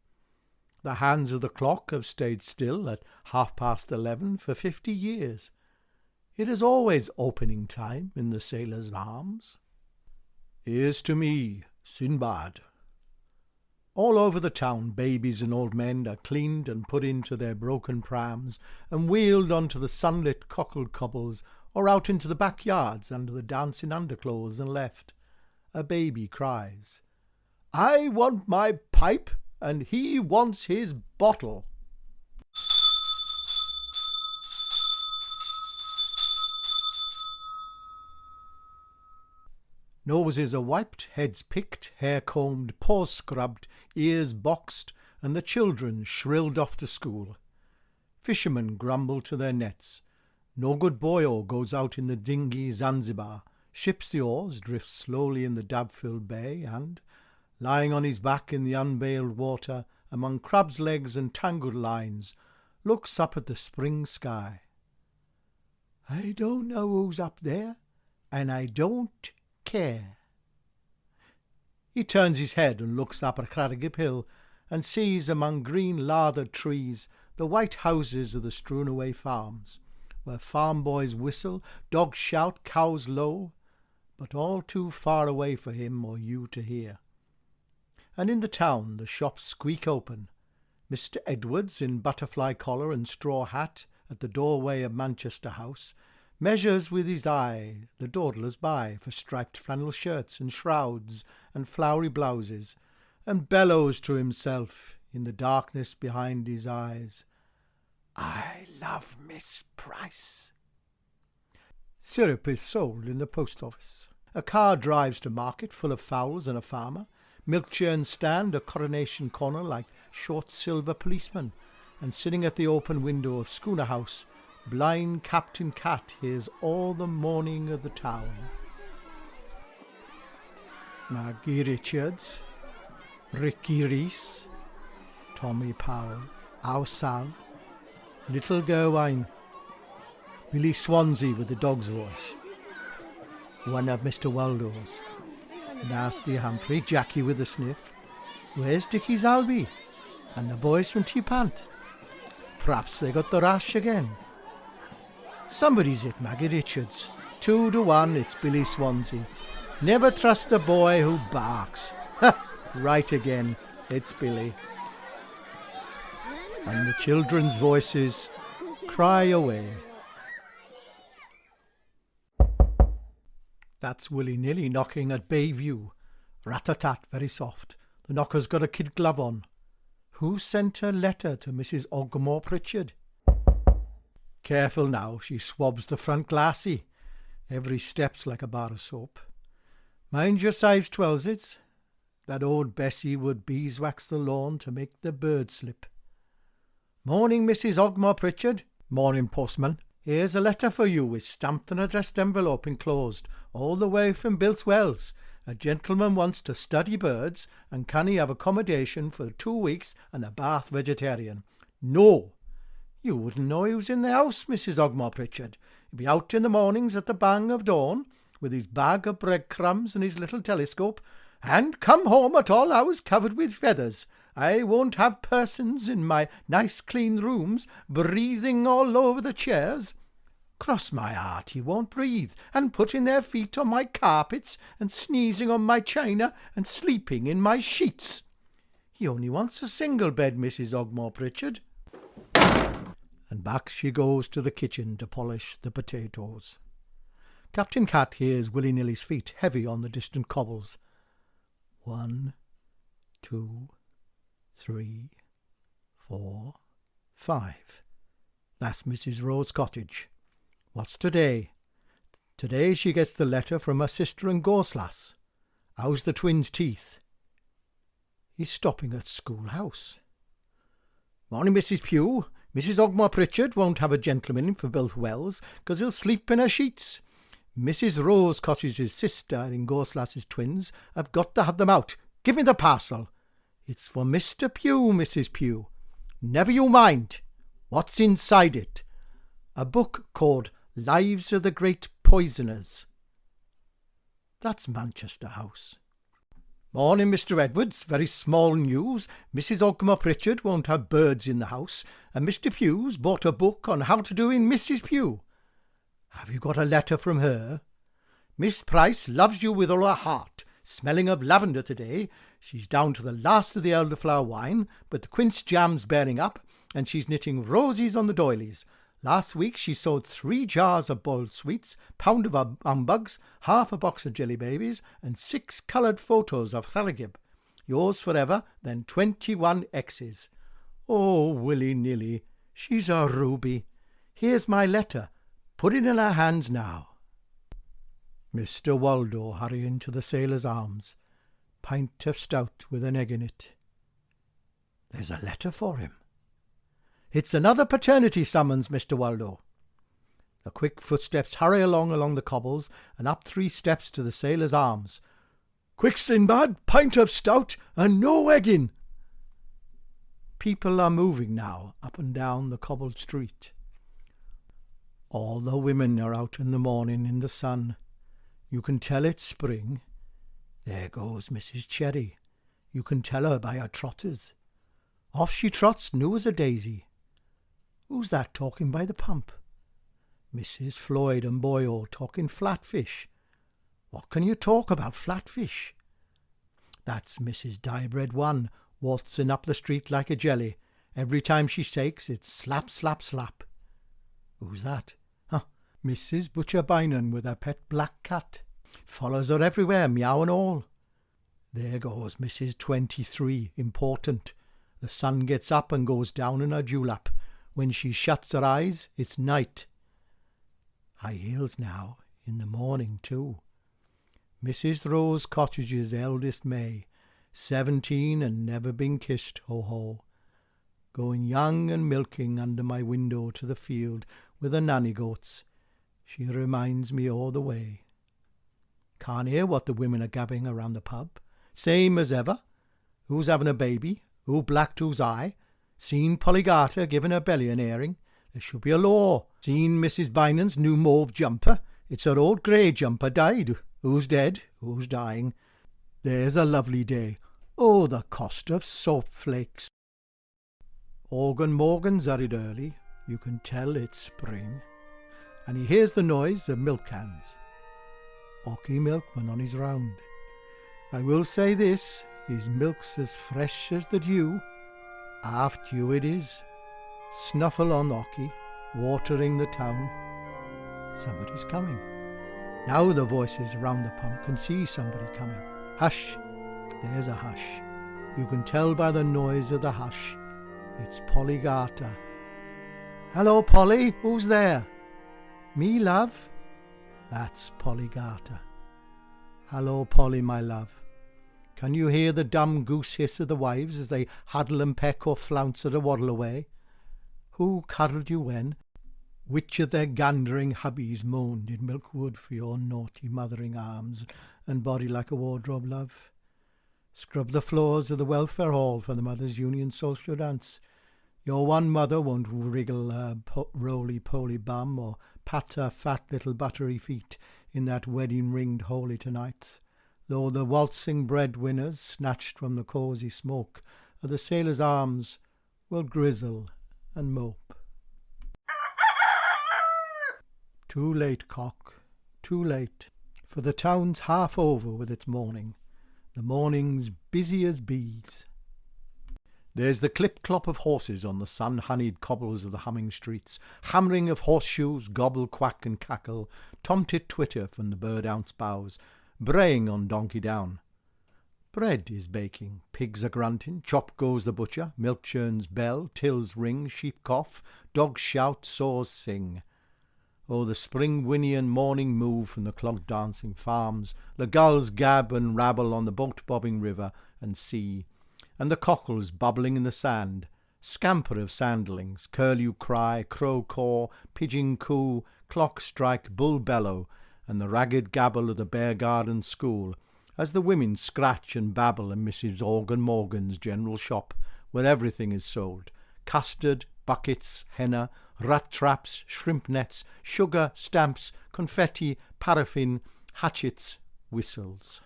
The hands of the clock have stayed still at 11:30 for 50 years. It is always opening time in the Sailor's Arms. Here's to me, Sinbad. All over the town, babies and old men are cleaned and put into their broken prams and wheeled onto the sunlit cockled cobbles or out into the backyards under the dancing underclothes and left. A baby cries, "I want my pipe and he wants his bottle." Noses are wiped, heads picked, hair combed, paws scrubbed, ears boxed, and the children shrilled off to school. Fishermen grumble to their nets. No good boy goes out in the dinghy Zanzibar, ships the oars, drifts slowly in the dab-filled bay, and, lying on his back in the unbaled water, among crabs' legs and tangled lines, looks up at the spring sky. I don't know who's up there, and I don't care. He turns his head and looks up at Carrigibb Hill and sees among green lathered trees the white houses of the strewn-away farms, where farm boys whistle, dogs shout, cows low, but all too far away for him or you to hear. And in the town the shops squeak open. Mr. Edwards, in butterfly collar and straw hat, at the doorway of Manchester House, measures with his eye the dawdlers by for striped flannel shirts and shrouds and flowery blouses, and bellows to himself in the darkness behind his eyes, "I love Miss Price." Syrup is sold in the post office. A car drives to market full of fowls and a farmer. Milk churns stand a Coronation corner like short silver policemen. And sitting at the open window of Schooner House, blind Captain Cat hears all the mourning of the town. Maggie Richards, Ricky Reese, Tommy Powell, Ow Sal, Little Gerwine, Billy Swansea with the dog's voice, one of Mr. Waldo's, Nasty Humphrey, Jackie with the sniff, Where's Dickie's Albie, and the boys from T-Pant. Perhaps they got the rash again. Somebody's hit Maggie Richards. 2-1, it's Billy Swansea. Never trust a boy who barks. Ha! Right again, it's Billy. And the children's voices cry away. That's willy-nilly knocking at Bayview. Rat-a-tat, very soft. The knocker's got a kid glove on. Who sent a letter to Mrs. Ogmore Pritchard? Careful now, she swabs the front glassy. Every step's like a bar of soap. Mind your size twelvesits. That old Bessie would beeswax the lawn to make the bird slip. Morning, Mrs. Ogmore Pritchard. Morning, postman. Here's a letter for you with stamped and addressed envelope enclosed, all the way from Built Wells. A gentleman wants to study birds, and can he have accommodation for 2 weeks and a bath vegetarian? No. You wouldn't know he was in the house, Mrs. Ogmore Pritchard. He'd be out in the mornings at the bang of dawn, with his bag of breadcrumbs and his little telescope, and come home at all hours covered with feathers. I won't have persons in my nice clean rooms breathing all over the chairs. Cross my heart, he won't breathe, and putting their feet on my carpets, and sneezing on my china, and sleeping in my sheets. He only wants a single bed, Mrs. Ogmore Pritchard. And back she goes to the kitchen to polish the potatoes. Captain Cat hears Willy-nilly's feet heavy on the distant cobbles. 1, 2, 3, 4, 5. That's Mrs. Rowe's cottage. What's today? Today she gets the letter from her sister in Goslass. How's the twins' teeth? He's stopping at schoolhouse. Morning, Mrs. Pugh. Mrs. Ogmore Pritchard won't have a gentleman in for Built Wells, 'cause he'll sleep in her sheets. Mrs. Rose Cottage's sister in Goslass's twins have got to have them out. Give me the parcel. It's for Mr. Pugh, Mrs. Pugh. Never you mind. What's inside it? A book called Lives of the Great Poisoners. That's Manchester House. Morning, Mr. Edwards. Very small news. Mrs. Ogmore Pritchard won't have birds in the house, and Mr. Pugh's bought a book on how to do in Mrs. Pugh. Have you got a letter from her? Miss Price loves you with all her heart. Smelling of lavender today. She's down to the last of the elderflower wine, but the quince jam's bearing up, and she's knitting roses on the doilies. Last week she sewed 3 jars of boiled sweets, pound of humbugs, half a box of jelly babies, and 6 coloured photos of Thalagib. Yours forever, then 21 X's. Oh, willy-nilly, she's a ruby. Here's my letter. Put it in her hands now. Mr. Waldo hurrying to the Sailor's Arms. Pint of stout with an egg in it. There's a letter for him. It's another paternity summons, Mr. Waldo. The quick footsteps hurry along the cobbles and up 3 steps to the Sailor's Arms. Quick, Sinbad, pint of stout and no egging. People are moving now up and down the cobbled street. All the women are out in the morning in the sun. You can tell it's spring. There goes Mrs. Cherry. You can tell her by her trotters. Off she trots, new as a daisy. Who's that talking by the pump? Mrs. Floyd and Boyle talking flatfish. What can you talk about flatfish? That's Mrs. Diebread 1, waltzing up the street like a jelly. Every time she shakes, it's slap, slap, slap. Who's that? Mrs. Butcher Bynon with her pet black cat. Follows her everywhere, meow and all. There goes Mrs. 23, important. The sun gets up and goes down in her dewlap. When she shuts her eyes, it's night. High heels now, in the morning too. Mrs. Rose Cottage's eldest May, 17 and never been kissed, ho-ho. Going young and milking under my window to the field with the nanny goats, she reminds me all the way. Can't hear what the women are gabbing around the pub. Same as ever. Who's having a baby? Who blacked whose eye? Seen Polly Garter giving her belly an airing? There should be a law. Seen Mrs. Bynan's new mauve jumper? It's her old grey jumper died. Who's dead? Who's dying? There's a lovely day. Oh, the cost of soap flakes. Organ Morgan's hurried early. You can tell it's spring. And he hears the noise of milk cans. Ocky Milkman on his round. I will say this, his milk's as fresh as the dew. Half dew it is. Snuffle on Ocky, watering the town. Somebody's coming. Now the voices around the pump can see somebody coming. Hush! There's a hush. You can tell by the noise of the hush. It's Polly Garter. Hello, Polly, who's there? Me, love? That's Polly Garter. Hello, Polly, my love. Can you hear the dumb goose hiss of the wives as they huddle and peck or flounce at a waddle away? Who cuddled you when? Which of their gandering hubbies moaned in Milkwood for your naughty mothering arms and body like a wardrobe, love? Scrub the floors of the welfare hall for the Mothers' Union social dance. Your one mother won't wriggle her roly-poly bum or pat her fat little buttery feet in that wedding-ringed holy tonight, though the waltzing breadwinners, snatched from the cosy smoke of the sailors' arms, will grizzle and mope. Too late, cock, too late, for the town's half over with its mourning. The morning's busy as bees. There's the clip-clop of horses on the sun-honeyed cobbles of the humming streets, hammering of horseshoes, gobble, quack and cackle, tomtit twitter from the bird-ounce boughs, braying on Donkey Down. Bread is baking, pigs are grunting, chop goes the butcher, milk churn's bell, tills ring, sheep cough, dogs shout, saws sing. Oh, the spring whinny and morning move from the clog-dancing farms, the gulls gab and rabble on the boat-bobbing river and sea, and the cockles bubbling in the sand, scamper of sandlings, curlew cry, crow caw, pigeon coo, clock strike, bull bellow, and the ragged gabble of the Bear Garden School, as the women scratch and babble in Mrs. Organ Morgan's general shop, where everything is sold: custard, buckets, henna, rat traps, shrimp nets, sugar, stamps, confetti, paraffin, hatchets, whistles.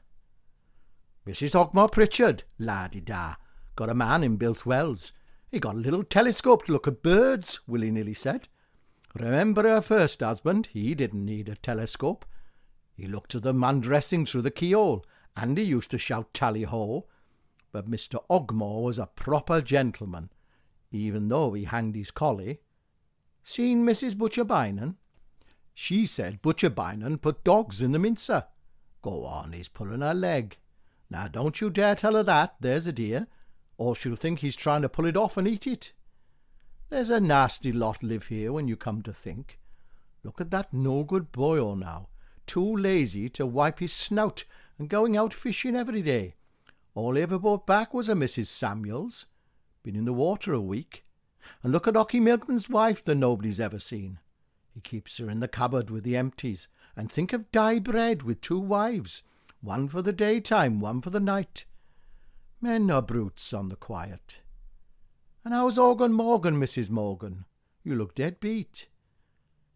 Mrs. Hogmore Pritchard, la-di-da, got a man in Built Wells. He got a little telescope to look at birds, willy-nilly said. Remember her first husband, he didn't need a telescope. He looked at them undressing through the keyhole, and he used to shout tally-ho. But Mr. Hogmore was a proper gentleman, even though he hanged his collie. Seen Mrs. Butcher Bynan? She said Butcher Bynan put dogs in the mincer. Go on, he's pulling her leg. Now don't you dare tell her that, there's a dear, or she'll think he's trying to pull it off and eat it. There's a nasty lot live here when you come to think. Look at that no-good boyo now, too lazy to wipe his snout and going out fishing every day. All he ever brought back was a Mrs. Samuels. Been in the water a week. And look at Ocky Milkman's wife that nobody's ever seen. He keeps her in the cupboard with the empties, and think of dye bread with 2 wives, one for the daytime, one for the night. Men are brutes on the quiet. And how's Organ Morgan, Mrs. Morgan? You look dead beat.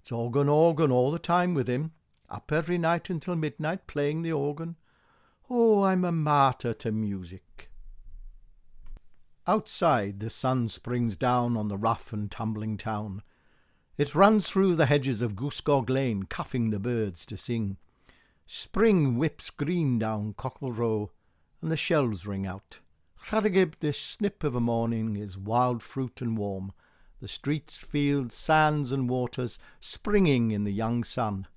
It's organ all the time with him, up every night until midnight playing the organ. Oh, I'm a martyr to music. Outside the sun springs down on the rough and tumbling town. It runs through the hedges of Goosegog Lane, cuffing the birds to sing. Spring whips green down Cockle Row, and the shells ring out. Rhadegib, this snip of a morning, is wild fruit and warm, the streets, fields, sands and waters springing in the young sun.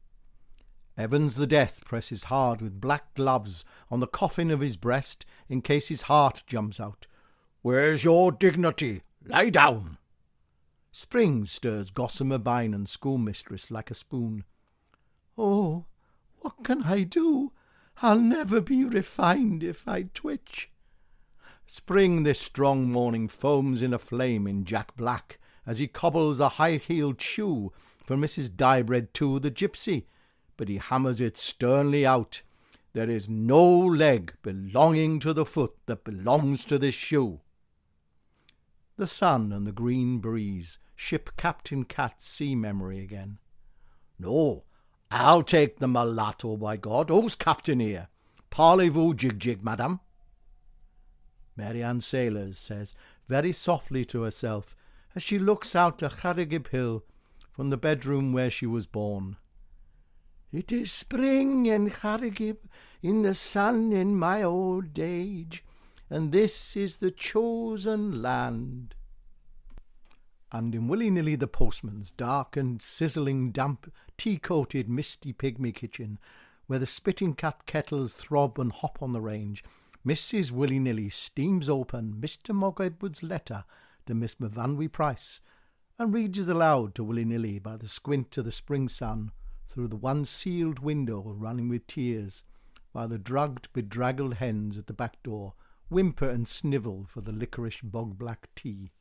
Evans the Death presses hard with black gloves on the coffin of his breast in case his heart jumps out. Where's your dignity? Lie down. Spring stirs Gossamer Bynan, schoolmistress, like a spoon. Oh, what can I do? I'll never be refined if I twitch. Spring this strong morning foams in a flame in Jack Black as he cobbles a high-heeled shoe for Mrs. Diebread too, the gypsy, but he hammers it sternly out. There is no leg belonging to the foot that belongs to this shoe. The sun and the green breeze ship Captain Cat's sea memory again. No, I'll take the mulatto, by God. Who's captain here? Parlez-vous, Jig-Jig, madam? Mary Ann Sailors says very softly to herself as she looks out to Harrogib Hill from the bedroom where she was born. It is spring in Harrogib, in the sun in my old age, and this is the chosen land. And in Willy-Nilly the postman's dark and sizzling, damp, tea-coated, misty pygmy kitchen, where the spitting cat kettles throb and hop on the range, Mrs. Willy-Nilly steams open Mr. Mog Edwards' letter to Miss Mavandwi Price, and reads it aloud to Willy-Nilly by the squint of the spring sun through the one sealed window running with tears, while the drugged, bedraggled hens at the back door whimper and snivel for the licorice bog-black tea.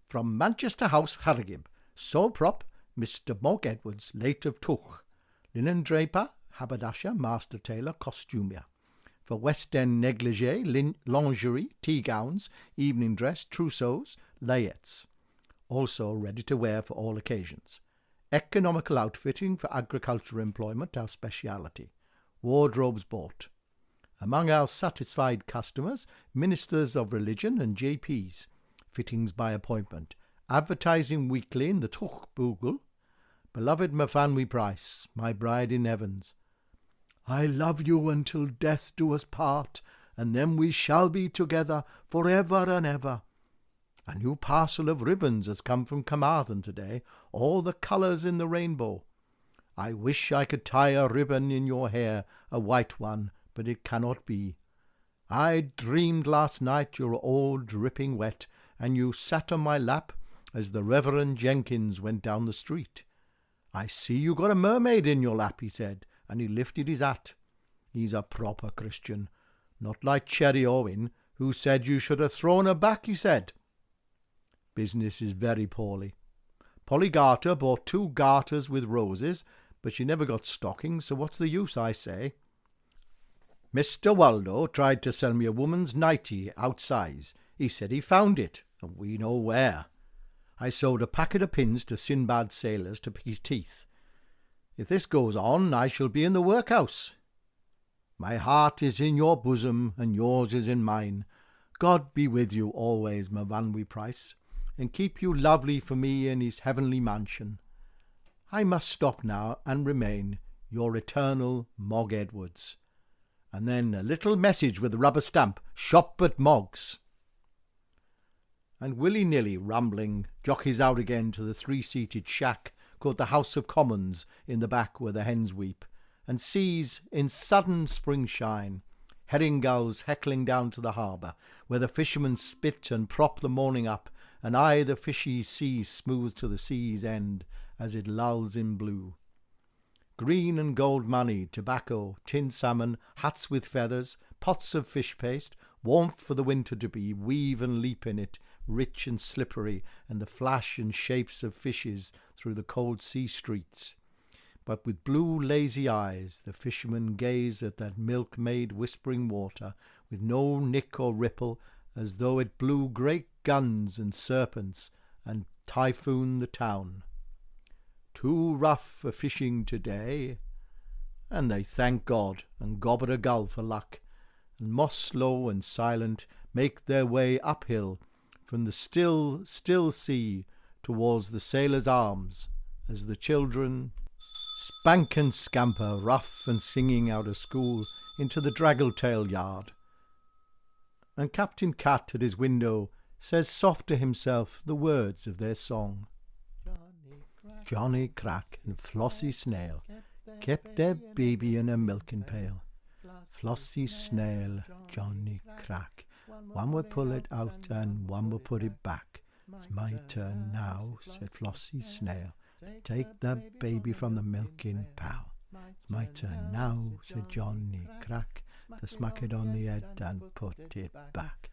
From Manchester House, Harrogib, sole prop, Mr. Mog Edwards, late of Tuch, linen draper, haberdasher, master tailor, costumier. For West End negligee, lingerie, tea gowns, evening dress, trousseaux, layettes. Also ready to wear for all occasions. Economical outfitting for agricultural employment, our speciality. Wardrobes bought. Among our satisfied customers, ministers of religion and JPs. Fittings by appointment. Advertising weekly in the Tuch Bugle. Beloved Mavandwi Price, my bride in heavens. I love you until death do us part, and then we shall be together for ever and ever. A new parcel of ribbons has come from Carmarthen today, all the colours in the rainbow. I wish I could tie a ribbon in your hair, a white one, but it cannot be. I dreamed last night you were all dripping wet, and you sat on my lap as the Reverend Jenkins went down the street. I see you got a mermaid in your lap, he said, and he lifted his hat. He's a proper Christian, not like Cherry Owen, who said you should have thrown her back, he said. Business is very poorly. Polly Garter bought 2 garters with roses, but she never got stockings, so what's the use, I say. Mr. Waldo tried to sell me a woman's nightie outsize. He said he found it, and we know where. I sold a packet of pins to Sinbad sailors to pick his teeth. If this goes on, I shall be in the workhouse. My heart is in your bosom, and yours is in mine. God be with you always, Mavandwi Price, and keep you lovely for me in his heavenly mansion. I must stop now and remain your eternal Mog Edwards. And then a little message with a rubber stamp, shop at Mog's. And Willy-Nilly, rumbling, jockeys out again to the 3-seated shack called the House of Commons in the back where the hens weep, and sees, in sudden spring shine, herring gulls heckling down to the harbour, where the fishermen spit and prop the morning up, and eye the fishy sea smooth to the sea's end as it lulls in blue. Green and gold money, tobacco, tinned salmon, hats with feathers, pots of fish paste, warmth for the winter to be, weave and leap in it, rich and slippery, and the flash and shapes of fishes through the cold sea streets. But with blue lazy eyes the fishermen gaze at that milk-made whispering water, with no nick or ripple, as though it blew great guns and serpents and typhooned the town. Too rough for fishing today, and they thank God and gobble a gull for luck, and moss slow and silent make their way uphill from the still, still sea towards the Sailor's Arms, as the children spank and scamper, rough and singing out of school, into the draggle-tail yard. And Captain Cat at his window says soft to himself the words of their song. Johnny Crack and Flossie Snail kept their baby in a milking pail. Flossie Snail, Johnny Crack, one will pull it out and one will put it back. It's my turn now, said Flossie Snail. take the baby from the milking pail. My turn now, said Johnny Crack, to smack it on the head and put it back.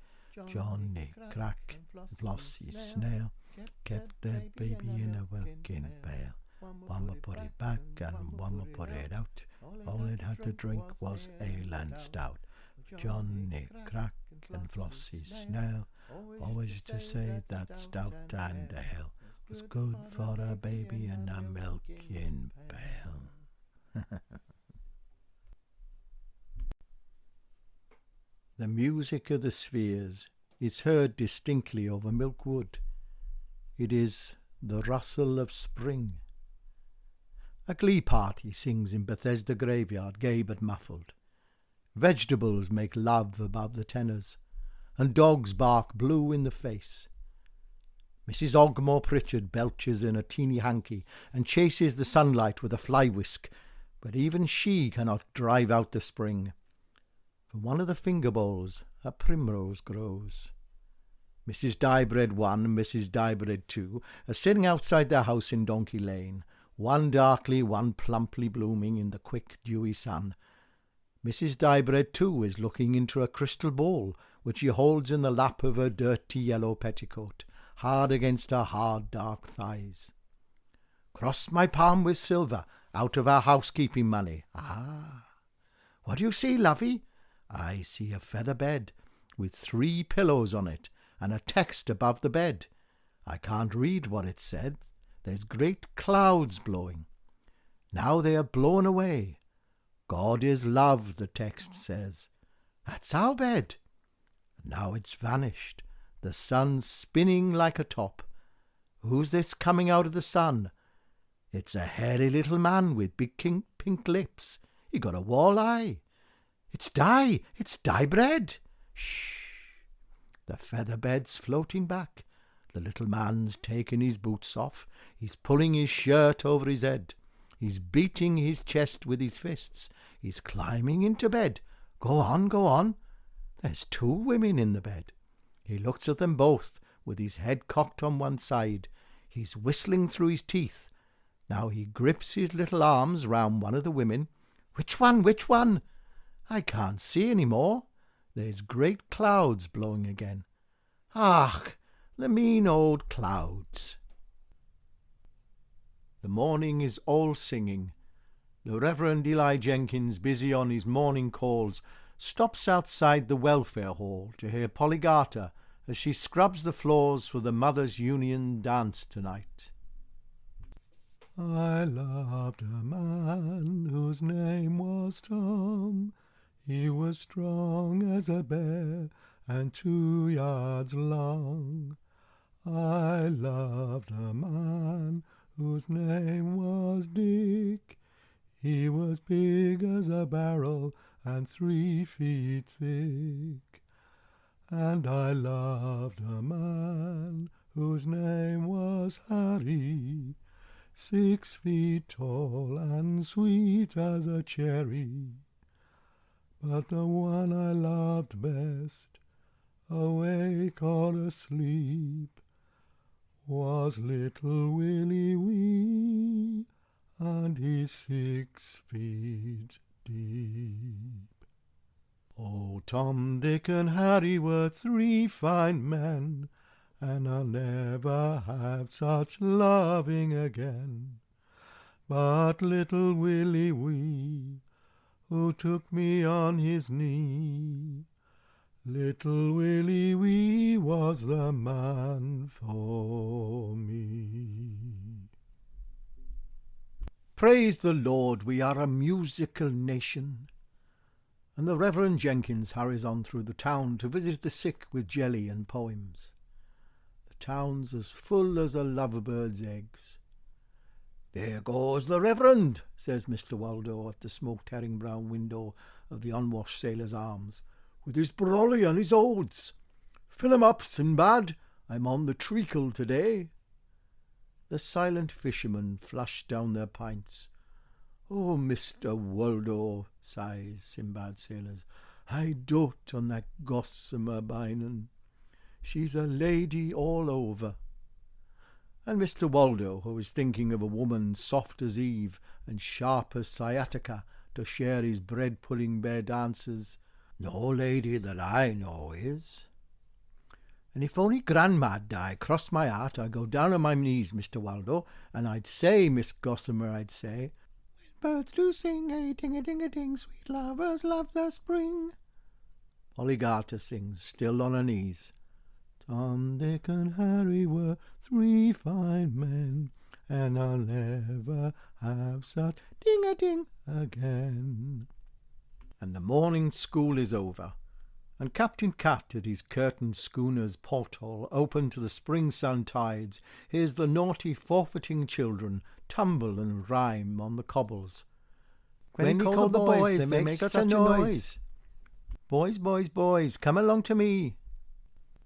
Johnny Crack and Flossie Snail kept their baby in a milking pail. One would put it back and one would put it out. All it had to drink was ale and stout. Johnny Crack and Flossie Snail always used to say that stout and ale was good for a baby in a milking pail. The music of the spheres is heard distinctly over Milkwood. It is the rustle of spring. A glee party sings in Bethesda graveyard, gay but muffled. Vegetables make love above the tenors, and dogs bark blue in the face. Mrs. Ogmore Pritchard belches in a teeny hanky and chases the sunlight with a fly whisk, but even she cannot drive out the spring. From one of the finger bowls a primrose grows. Mrs. Diebread 1 and Mrs. Diebread 2 are sitting outside their house in Donkey Lane, one darkly, one plumply blooming in the quick, dewy sun. Mrs. Diebread 2 is looking into a crystal ball, which she holds in the lap of her dirty yellow petticoat, hard against her hard, dark thighs. Cross my palm with silver, out of our housekeeping money. Ah! What do you see, lovey? I see a feather bed, with 3 pillows on it, and a text above the bed. I can't read what it said. There's great clouds blowing. Now they are blown away. God is love, the text says. That's our bed. Now it's vanished. The sun's spinning like a top. Who's this coming out of the sun? It's a hairy little man with big pink lips. He got a walleye. It's Diebread. Shh. The feather bed's floating back. The little man's taken his boots off. He's pulling his shirt over his head. He's beating his chest with his fists. He's climbing into bed. Go on, go on. There's 2 women in the bed. He looks at them both with his head cocked on one side. He's whistling through his teeth. Now he grips his little arms round one of the women. Which one? Which one? I can't see any more. There's great clouds blowing again. Ach, the mean old clouds. The morning is all singing. The Reverend Eli Jenkins, busy on his morning calls, stops outside the welfare hall to hear Polly Garter as she scrubs the floors for the Mothers' Union dance tonight. I loved a man whose name was Tom. He was strong as a bear and 2 yards long. I loved a man whose name was Dick. He was big as a barrel and 3 feet thick. And I loved a man whose name was Harry, 6 feet tall and sweet as a cherry. But the one I loved best, awake or asleep, was little Willie Wee, and he's 6 feet deep. Oh, Tom, Dick, and Harry were 3 fine men, and I'll never have such loving again. But little Willie Wee, who took me on his knee, little Willie Wee was the man for me. Praise the Lord, we are a musical nation. And the Reverend Jenkins hurries on through the town to visit the sick with jelly and poems. The town's as full as a loverbird's eggs. There goes the Reverend, says Mr. Waldo at the smoked herring-brown window of the Unwashed Sailor's Arms, with his brolly and his oats. Fill 'em up, Sinbad, I'm on the treacle today. The silent fishermen flush down their pints. Oh, Mr. Waldo, sighs Sinbad sailors, I dote on that gossamer Bynum. She's a lady all over. And Mr. Waldo, who was thinking of a woman soft as Eve and sharp as sciatica to share his bread-pudding bed, answers, "No lady that I know is." And if only Grandma'd die, cross my heart, I'd go down on my knees, Mr. Waldo, and I'd say, Miss Gossamer, I'd say, "When birds do sing, a ding-a-ding-a-ding, sweet lovers love the spring." Polly Garter sings, still on her knees. Tom, Dick, and Harry were three fine men, and I'll never have such ding-a-ding again. And the morning school is over, and Captain Cat at his curtained schooner's porthole, open to the spring sun tides, hears the naughty forfeiting children tumble and rhyme on the cobbles. When he called the boys, they make such a noise. Boys, boys, boys, come along to me.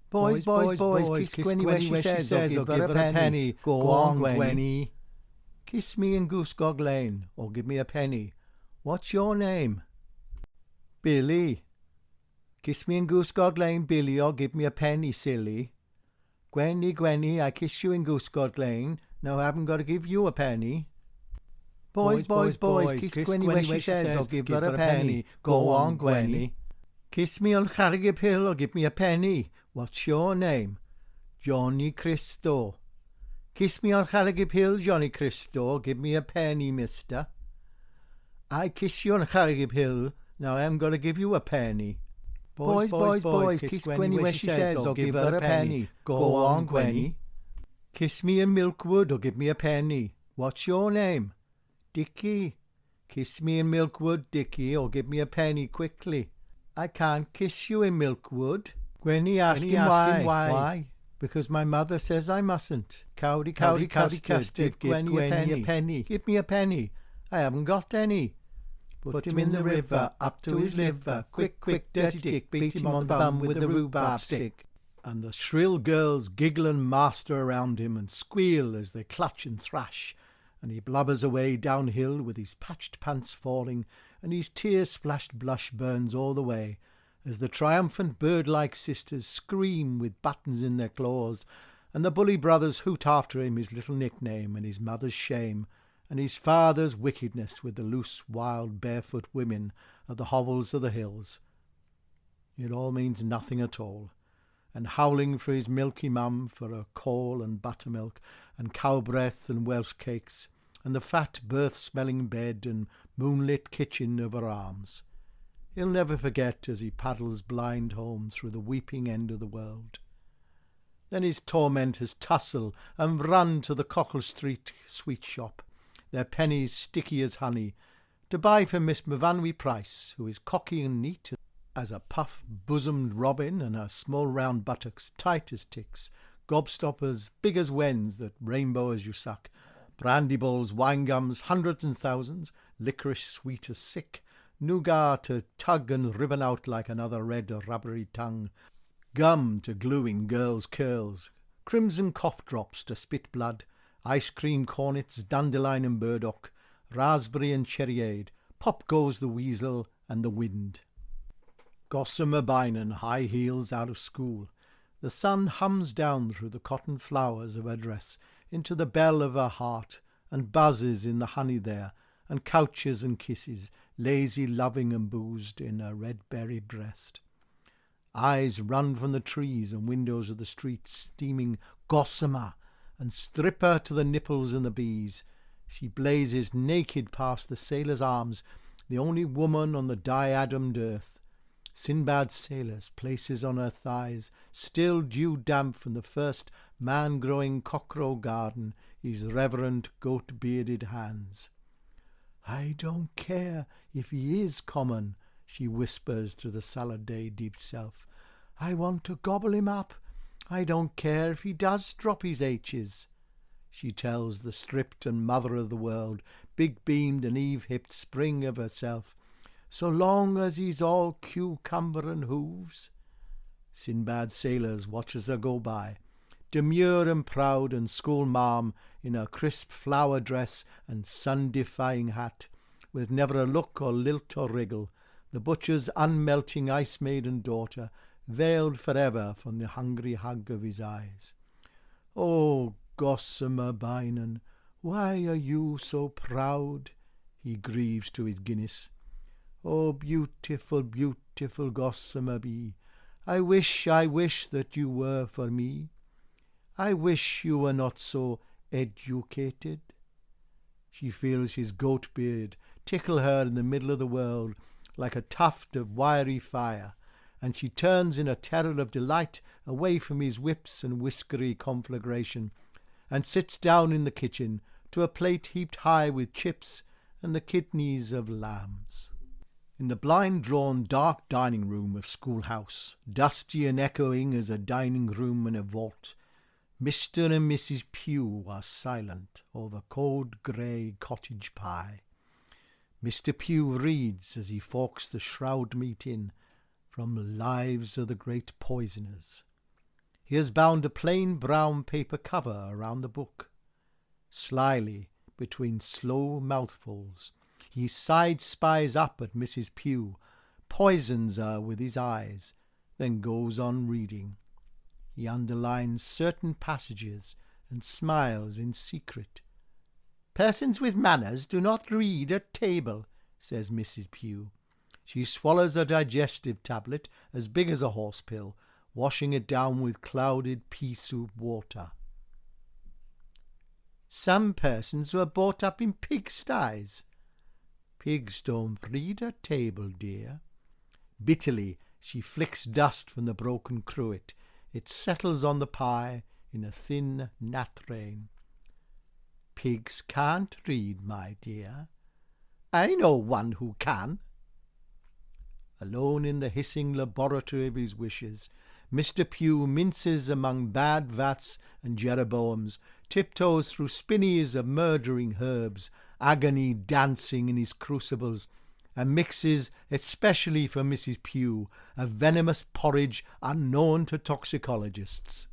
Boys, boys, boys, kiss Gwenny where she says, or give her a penny. Go on, Gwenny. Kiss me in Goosegog Lane, or give me a penny. What's your name? Billy. Kiss me in Goosegog Lane, Billy, or give me a penny, silly. Gwenny, Gwenny, I kiss you in Goosegog Lane, now I haven't got to give you a penny. Boys, boys, boys, kiss Gwenny where she says, or give her a penny. Go on, Gwenny. Kiss me on Harrogate Hill, or give me a penny. What's your name? Johnny Christo. Kiss me on Harrogate Hill, Johnny Christo, give me a penny, mister. I kiss you on Harrogate Hill, now I am going to give you a penny. Boys, boys, boys, kiss Gwenny where she says, or give her a penny. Go on, Gwenny. Kiss me in Milkwood, or give me a penny. What's your name? Dicky. Kiss me in Milkwood, Dicky, or give me a penny quickly. I can't kiss you in Milkwood. Gwenny asking why. Why? Because my mother says I mustn't. Cowdy, cowdy, custard, give Gwenny a penny. Give me a penny. I haven't got any. Put him in the river, up to his liver. Quick, quick, dirty Dick, beat him on the bum with the rhubarb stick. And the shrill girls giggle and master around him and squeal as they clutch and thrash. And he blubbers away downhill with his patched pants falling, and his tear-splashed blush burns all the way, as the triumphant bird-like sisters scream with buttons in their claws, and the bully brothers hoot after him his little nickname and his mother's shame, and his father's wickedness with the loose, wild, barefoot women of the hovels of the hills. It all means nothing at all, and howling for his milky mum for her caul and buttermilk, and cow breath and Welsh cakes, and the fat birth-smelling bed and moonlit kitchen of her arms. He'll never forget as he paddles blind home through the weeping end of the world. Then his tormentors tussle and run to the Cockle Street sweet shop, their pennies sticky as honey, to buy for Miss Mavandwi Price, who is cocky and neat as a puff-bosomed robin, and her small round buttocks tight as ticks, gobstoppers big as wens that rainbow as you suck, brandy balls, wine gums, hundreds and thousands, licorice sweet as sick, nougat to tug and ribbon out like another red rubbery tongue, gum to glue in girls' curls, crimson cough drops to spit blood, ice cream cornets, dandelion and burdock, raspberry and cherryade, pop goes the weasel and the wind. Gossamer Bynon, high heels out of school. The sun hums down through the cotton flowers of her dress into the bell of her heart, and buzzes in the honey there, and couches and kisses, lazy, loving and boozed in her red-berry breast. Eyes run from the trees and windows of the street, steaming gossamer, and strip her to the nipples and the bees. She blazes naked past the sailor's arms, the only woman on the diademed earth. Sinbad's sailors, places on her thighs, still dew-damp from the first man-growing cockrow garden, his reverent goat-bearded hands. "I don't care if he is common," she whispers to the salad-day deep self. "I want to gobble him up. I don't care if he does drop his H's." She tells the stripped and mother of the world, big-beamed and eve-hipped spring of herself, so long as he's all cucumber and hooves. Sinbad's sailors watches her go by, demure and proud and school-marm in her crisp flower dress and sun-defying hat, with never a look or lilt or wriggle, the butcher's unmelting ice-maiden daughter, veiled forever from the hungry hug of his eyes. Oh, Gossamer Bynon, why are you so proud? He grieves to his Guinness. Oh, beautiful, beautiful Gossamer Bee, I wish that you were for me. I wish you were not so educated. She feels his goat beard tickle her in the middle of the world like a tuft of wiry fire, and she turns in a terror of delight away from his whips and whiskery conflagration, and sits down in the kitchen to a plate heaped high with chips and the kidneys of lambs. In the blind-drawn dark dining-room of schoolhouse, dusty and echoing as a dining-room in a vault, Mr. and Mrs. Pugh are silent over cold grey cottage pie. Mr. Pugh reads as he forks the shroud meat in from Lives of the Great Poisoners. He has bound a plain brown paper cover around the book. Slyly, between slow mouthfuls, he side-spies up at Mrs. Pugh, poisons her with his eyes, then goes on reading. He underlines certain passages and smiles in secret. "Persons with manners do not read at table," says Mrs. Pugh. She swallows a digestive tablet as big as a horse pill, washing it down with clouded pea-soup water. "Some persons were brought up in pigsties." "Pigs don't read at table, dear." Bitterly she flicks dust from the broken cruet. It settles on the pie in a thin gnat rain. "Pigs can't read, my dear." "I know one who can." Alone in the hissing laboratory of his wishes, Mr. Pugh minces among bad vats and Jeroboams, tiptoes through spinneys of murdering herbs, agony dancing in his crucibles, and mixes, especially for Mrs. Pugh, a venomous porridge unknown to toxicologists,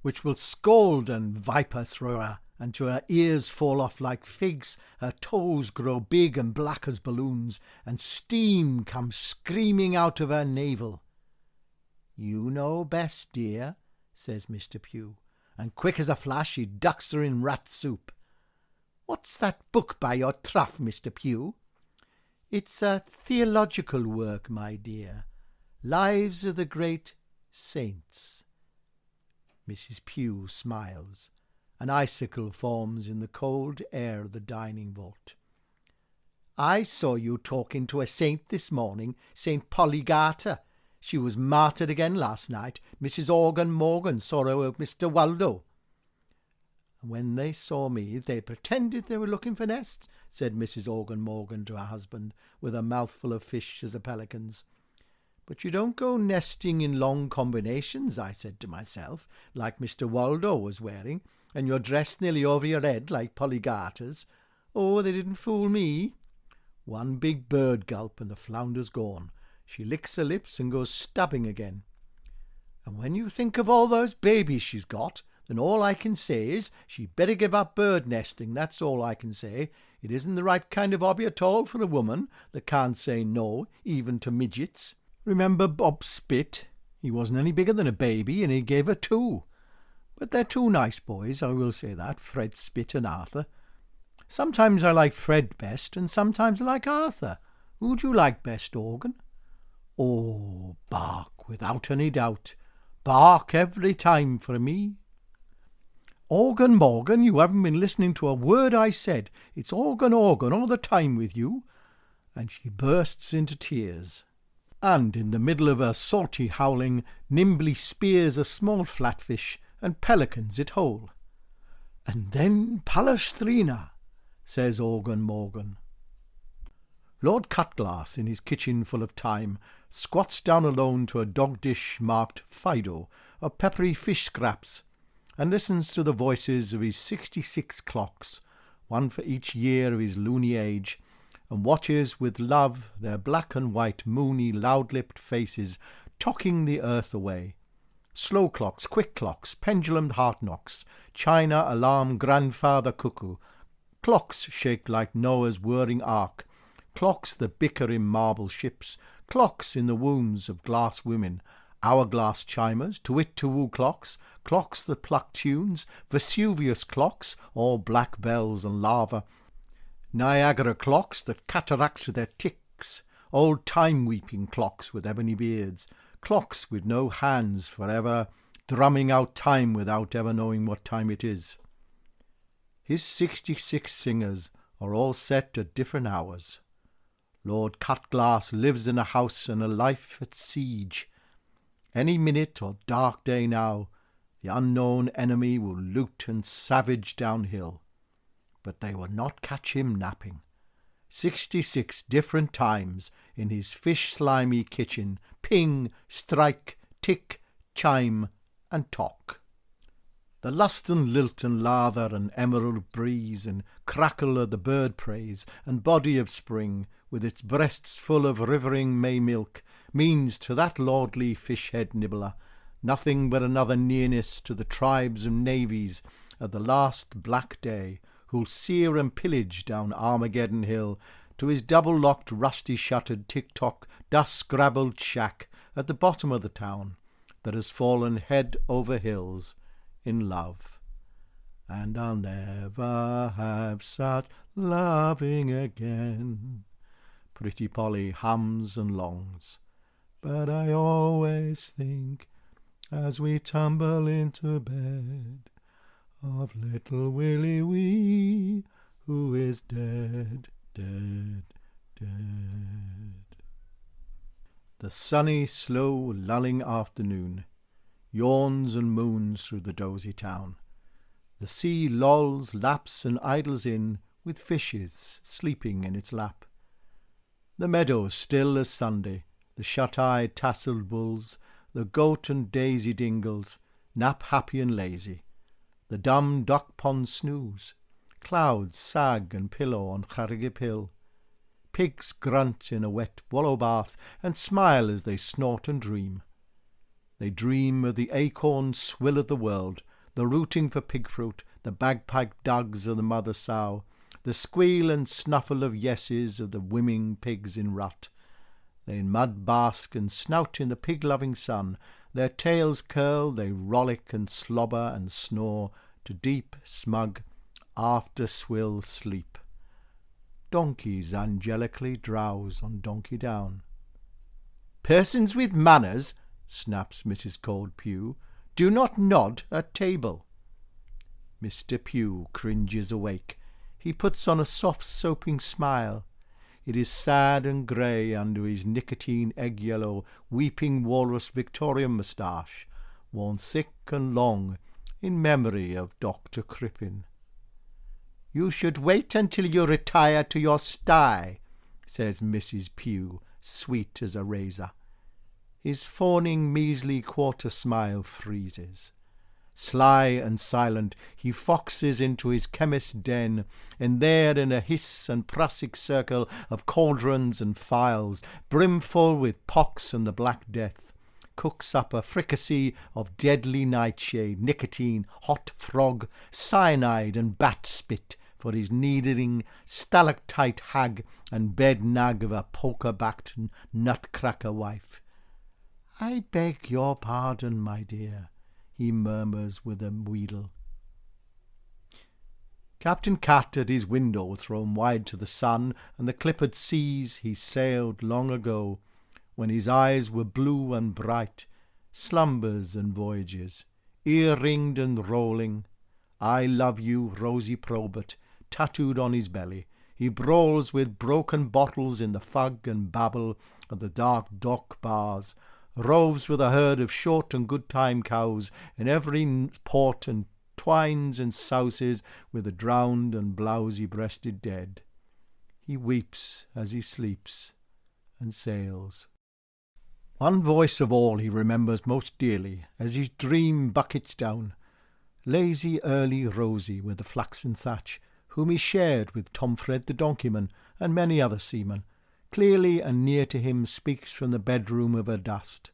which will scald and viper through her until her ears fall off like figs, her toes grow big and black as balloons, and steam comes screaming out of her navel. "You know best, dear," says Mr. Pugh, and quick as a flash he ducks her in rat soup. "What's that book by your trough, Mr. Pugh?" "It's a theological work, my dear. Lives of the Great Saints." Mrs. Pugh smiles. An icicle forms in the cold air of the dining vault. "I saw you talking to a saint this morning, St. Polygarter. She was martyred again last night. Mrs. Organ Morgan saw her with Mr. Waldo." "And when they saw me, they pretended they were looking for nests," said Mrs. Organ Morgan to her husband, with a mouthful of fish as a pelican's. "But you don't go nesting in long combinations," I said to myself, "like Mr. Waldo was wearing, and you're dressed nearly over your head like Polygarters. Oh, they didn't fool me." One big bird gulp and the flounder's gone. She licks her lips and goes stubbing again. "And when you think of all those babies she's got, then all I can say is she'd better give up bird nesting, that's all I can say. It isn't the right kind of hobby at all for a woman that can't say no, even to midgets. Remember Bob Spit? He wasn't any bigger than a baby, and he gave her 2. But they're 2 nice boys, I will say that, Fred Spit and Arthur. Sometimes I like Fred best, and sometimes I like Arthur. Who do you like best, Organ?" "Oh, Bark, without any doubt. Bark every time for me." "Organ Morgan, you haven't been listening to a word I said. It's Organ Organ all the time with you." And she bursts into tears. And in the middle of her salty howling, nimbly spears a small flatfish and pelicans it whole. "And then Palestrina," says Organ Morgan. Lord Cutglass, in his kitchen full of thyme, squats down alone to a dog dish marked Fido, of peppery fish scraps, and listens to the voices of his 66 clocks, one for each year of his loony age, and watches with love their black and white, moony, loud-lipped faces talking the earth away. Slow clocks, quick clocks, pendulum heart knocks, China alarm grandfather cuckoo, clocks shake like Noah's whirring ark, clocks that bicker in marble ships, clocks in the wombs of glass women, hourglass chimers, to wit to woo clocks, clocks that pluck tunes, Vesuvius clocks, all black bells and lava, Niagara clocks that cataract their ticks, old time-weeping clocks with ebony beards, clocks with no hands forever, drumming out time without ever knowing what time it is. His 66 singers are all set at different hours. Lord Cutglass lives in a house and a life at siege. Any minute or dark day now, the unknown enemy will loot and savage downhill. But they will not catch him napping. 66 different times in his fish-slimy kitchen, ping, strike, tick, chime, and tock. The lust and lilt and lather and emerald breeze and crackle of the bird praise and body of spring, with its breasts full of rivering May milk, means to that lordly fish-head nibbler nothing but another nearness to the tribes and navies of the last black day, who'll sear and pillage down Armageddon Hill to his double-locked, rusty-shuttered, tick-tock, dust-scrabbled shack at the bottom of the town that has fallen head over heels in love. And I'll never have such loving again, Pretty Polly hums and longs. But I always think, as we tumble into bed, of little Willie Wee, who is dead, dead, dead. The sunny, slow, lulling afternoon yawns and moons through the dozy town. The sea lolls, laps, and idles in, with fishes sleeping in its lap. The meadows still as Sunday, the shut-eyed tasselled bulls, the goat and daisy dingles, nap happy and lazy. The dumb duck ponds snooze, clouds sag and pillow on Charrigup Hill. Pigs grunt in a wet wallow bath and smile as they snort and dream. They dream of the acorn swill of the world, the rooting for pig fruit, the bagpipe dugs of the mother sow, the squeal and snuffle of yeses of the whimming pigs in rut. They in mud bask and snout in the pig-loving sun. Their tails curl, they rollick and slobber and snore to deep, smug, after-swill sleep. Donkeys angelically drowse on Donkey Down. "Persons with manners," snaps Mrs. Cold Pugh, "do not nod at table." Mr. Pugh cringes awake. He puts on a soft soaping smile. It is sad and grey under his nicotine egg-yellow weeping walrus Victorian moustache, worn thick and long in memory of Dr. Crippen. "You should wait until you retire to your sty," says Mrs. Pugh, sweet as a razor. His fawning measly quarter smile freezes. Sly and silent, he foxes into his chemist's den, and there in a hiss and prussic circle of cauldrons and phials, brimful with pox and the Black Death, cooks up a fricassee of deadly nightshade, nicotine, hot frog, cyanide, and bat spit for his needling stalactite hag and bed nag of a poker-backed nutcracker wife. "I beg your pardon, my dear," he murmurs with a wheedle. Captain Cat at his window thrown wide to the sun and the clippered seas he sailed long ago, when his eyes were blue and bright, slumbers and voyages, ear-ringed and rolling. "I love you, Rosie Probert," tattooed on his belly. He brawls with broken bottles in the fug and babble of the dark dock bars, roves with a herd of short and good-time cows in every port, and twines and souses with the drowned and blousy-breasted dead. He weeps as he sleeps and sails. One voice of all he remembers most dearly as his dream buckets down, lazy early Rosie with the flaxen thatch, whom he shared with Tomfred the donkeyman and many other seamen, clearly and near to him speaks from the bedroom of her dust.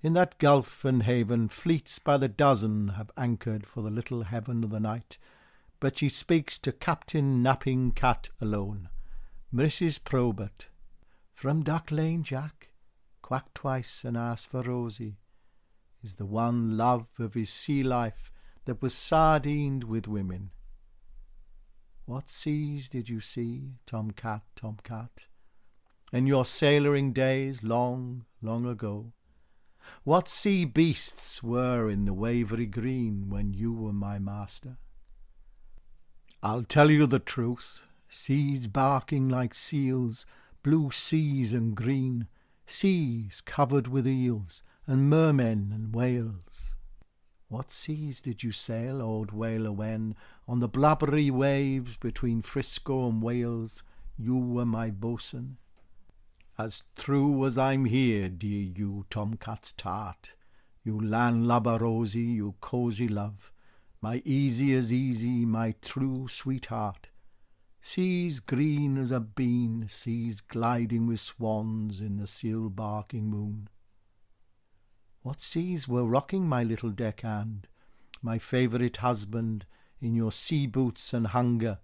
In that gulf and haven fleets by the dozen have anchored for the little heaven of the night, but she speaks to Captain Napping Cat alone. "Mrs. Probert, from Duck Lane, Jack, quack twice and ask for Rosie. is the one love of his sea life that was sardined with women. What seas did you see, Tom Cat, in your sailoring days long, long ago? What sea beasts were in the wavery green when you were my master? I'll tell you the truth, seas barking like seals, blue seas and green, seas covered with eels, and mermen and whales. What seas did you sail, old whaler, when, on the blubbery waves between Frisco and Wales, you were my boatswain? As true as I'm here, dear you tomcat's tart, you landlubber rosy, you cosy love, my easy as easy, my true sweetheart. Seas green as a bean, seas gliding with swans in the seal-barking moon. What seas were rocking my little deckhand, my favourite husband, in your sea boots and hunger,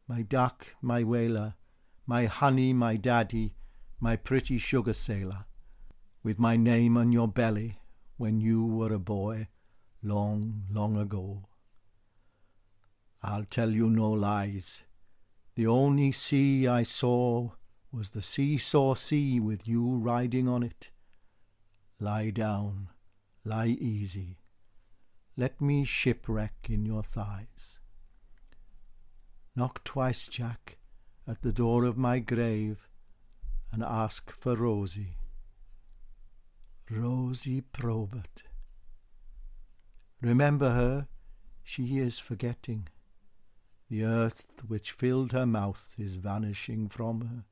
my duck, my whaler, my honey, my daddy, my pretty sugar sailor, with my name on your belly when you were a boy, long, long ago. I'll tell you no lies. The only sea I saw was the seesaw sea with you riding on it. Lie down, lie easy. Let me shipwreck in your thighs. Knock twice, Jack, at the door of my grave, and ask for Rosie. Rosie Probert. Remember her, she is forgetting. The earth which filled her mouth is vanishing from her.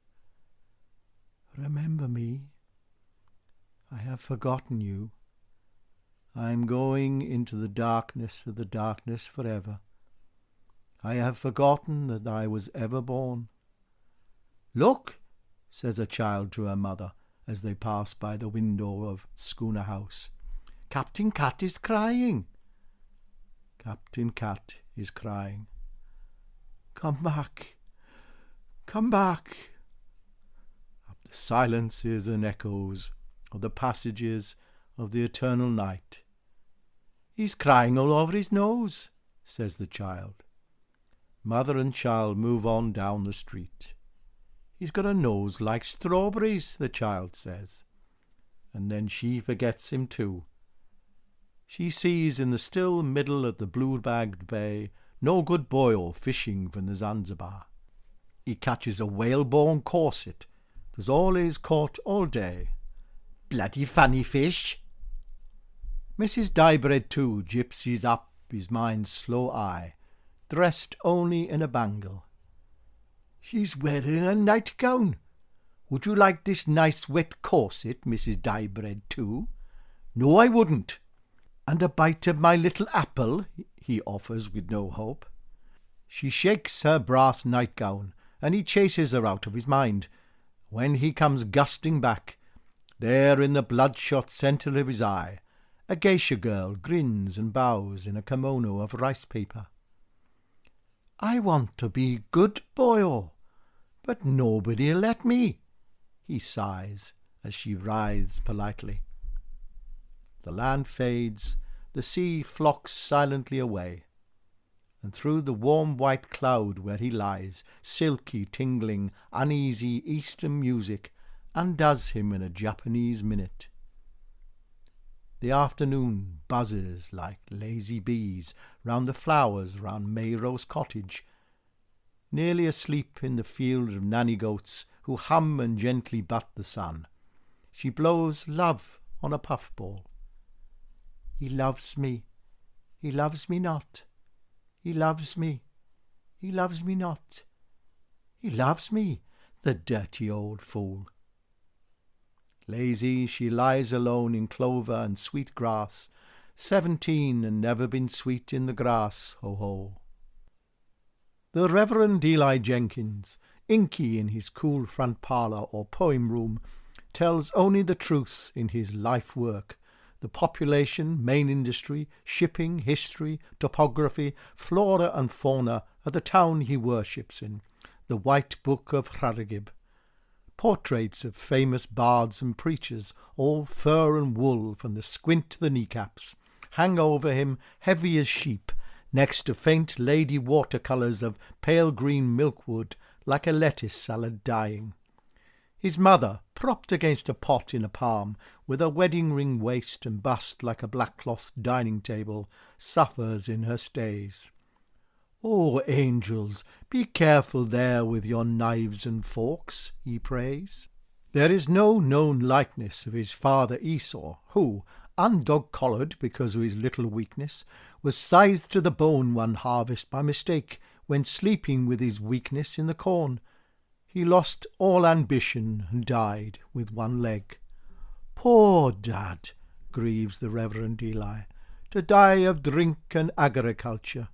Remember me. I have forgotten you. I am going into the darkness of the darkness forever. I have forgotten that I was ever born. Look, says a child to her mother as they pass by the window of Schooner House. Captain Cat is crying. Captain Cat is crying. Come back, come back. Up the silences and echoes of the passages of the eternal night. He's crying all over his nose, says the child. Mother and child move on down the street. He's got a nose like strawberries, the child says. And then she forgets him too. She sees in the still middle of the blue-bagged bay no good boy fishing from the Zanzibar. He catches a whalebone corset. There's all he's caught all day. Bloody funny fish. Mrs. Diebread too gypsies up his mind's slow eye, dressed only in a bangle. She's wearing a nightgown. Would you like this nice wet corset, Mrs. Diebread too? No, I wouldn't. And a bite of my little apple, he offers with no hope. She shakes her brass nightgown, and he chases her out of his mind. When he comes gusting back, there in the bloodshot centre of his eye, a geisha girl grins and bows in a kimono of rice paper. I want to be good boyo, but nobody'll let me, he sighs as she writhes politely. The land fades, the sea flocks silently away, and through the warm white cloud where he lies, silky, tingling, uneasy eastern music undoes him in a Japanese minute. The afternoon buzzes like lazy bees round the flowers round Mayrose Cottage, nearly asleep in the field of nanny goats who hum and gently butt the sun. She blows love on a puffball. He loves me. He loves me not. He loves me. He loves me not. He loves me, the dirty old fool. Lazy she lies alone in clover and sweet grass, 17 and never been sweet in the grass, ho-ho. The Reverend Eli Jenkins, inky in his cool front parlour or poem room, tells only the truth in his life work. The population, main industry, shipping, history, topography, flora and fauna of the town he worships in, the White Book of Rharagib. Portraits of famous bards and preachers, all fur and wool from the squint to the kneecaps, hang over him heavy as sheep, next to faint lady watercolours of pale green milkwood, like a lettuce salad dying. His mother, propped against a pot in a palm, with a wedding ring waist and bust like a black-cloth dining table, suffers in her stays. "Oh, angels, be careful there with your knives and forks," he prays. There is no known likeness of his father Esau, who, undog-collared because of his little weakness, was sized to the bone one harvest by mistake when sleeping with his weakness in the corn. He lost all ambition and died with one leg. "Poor Dad," grieves the Reverend Eli, "to die of drink and agriculture."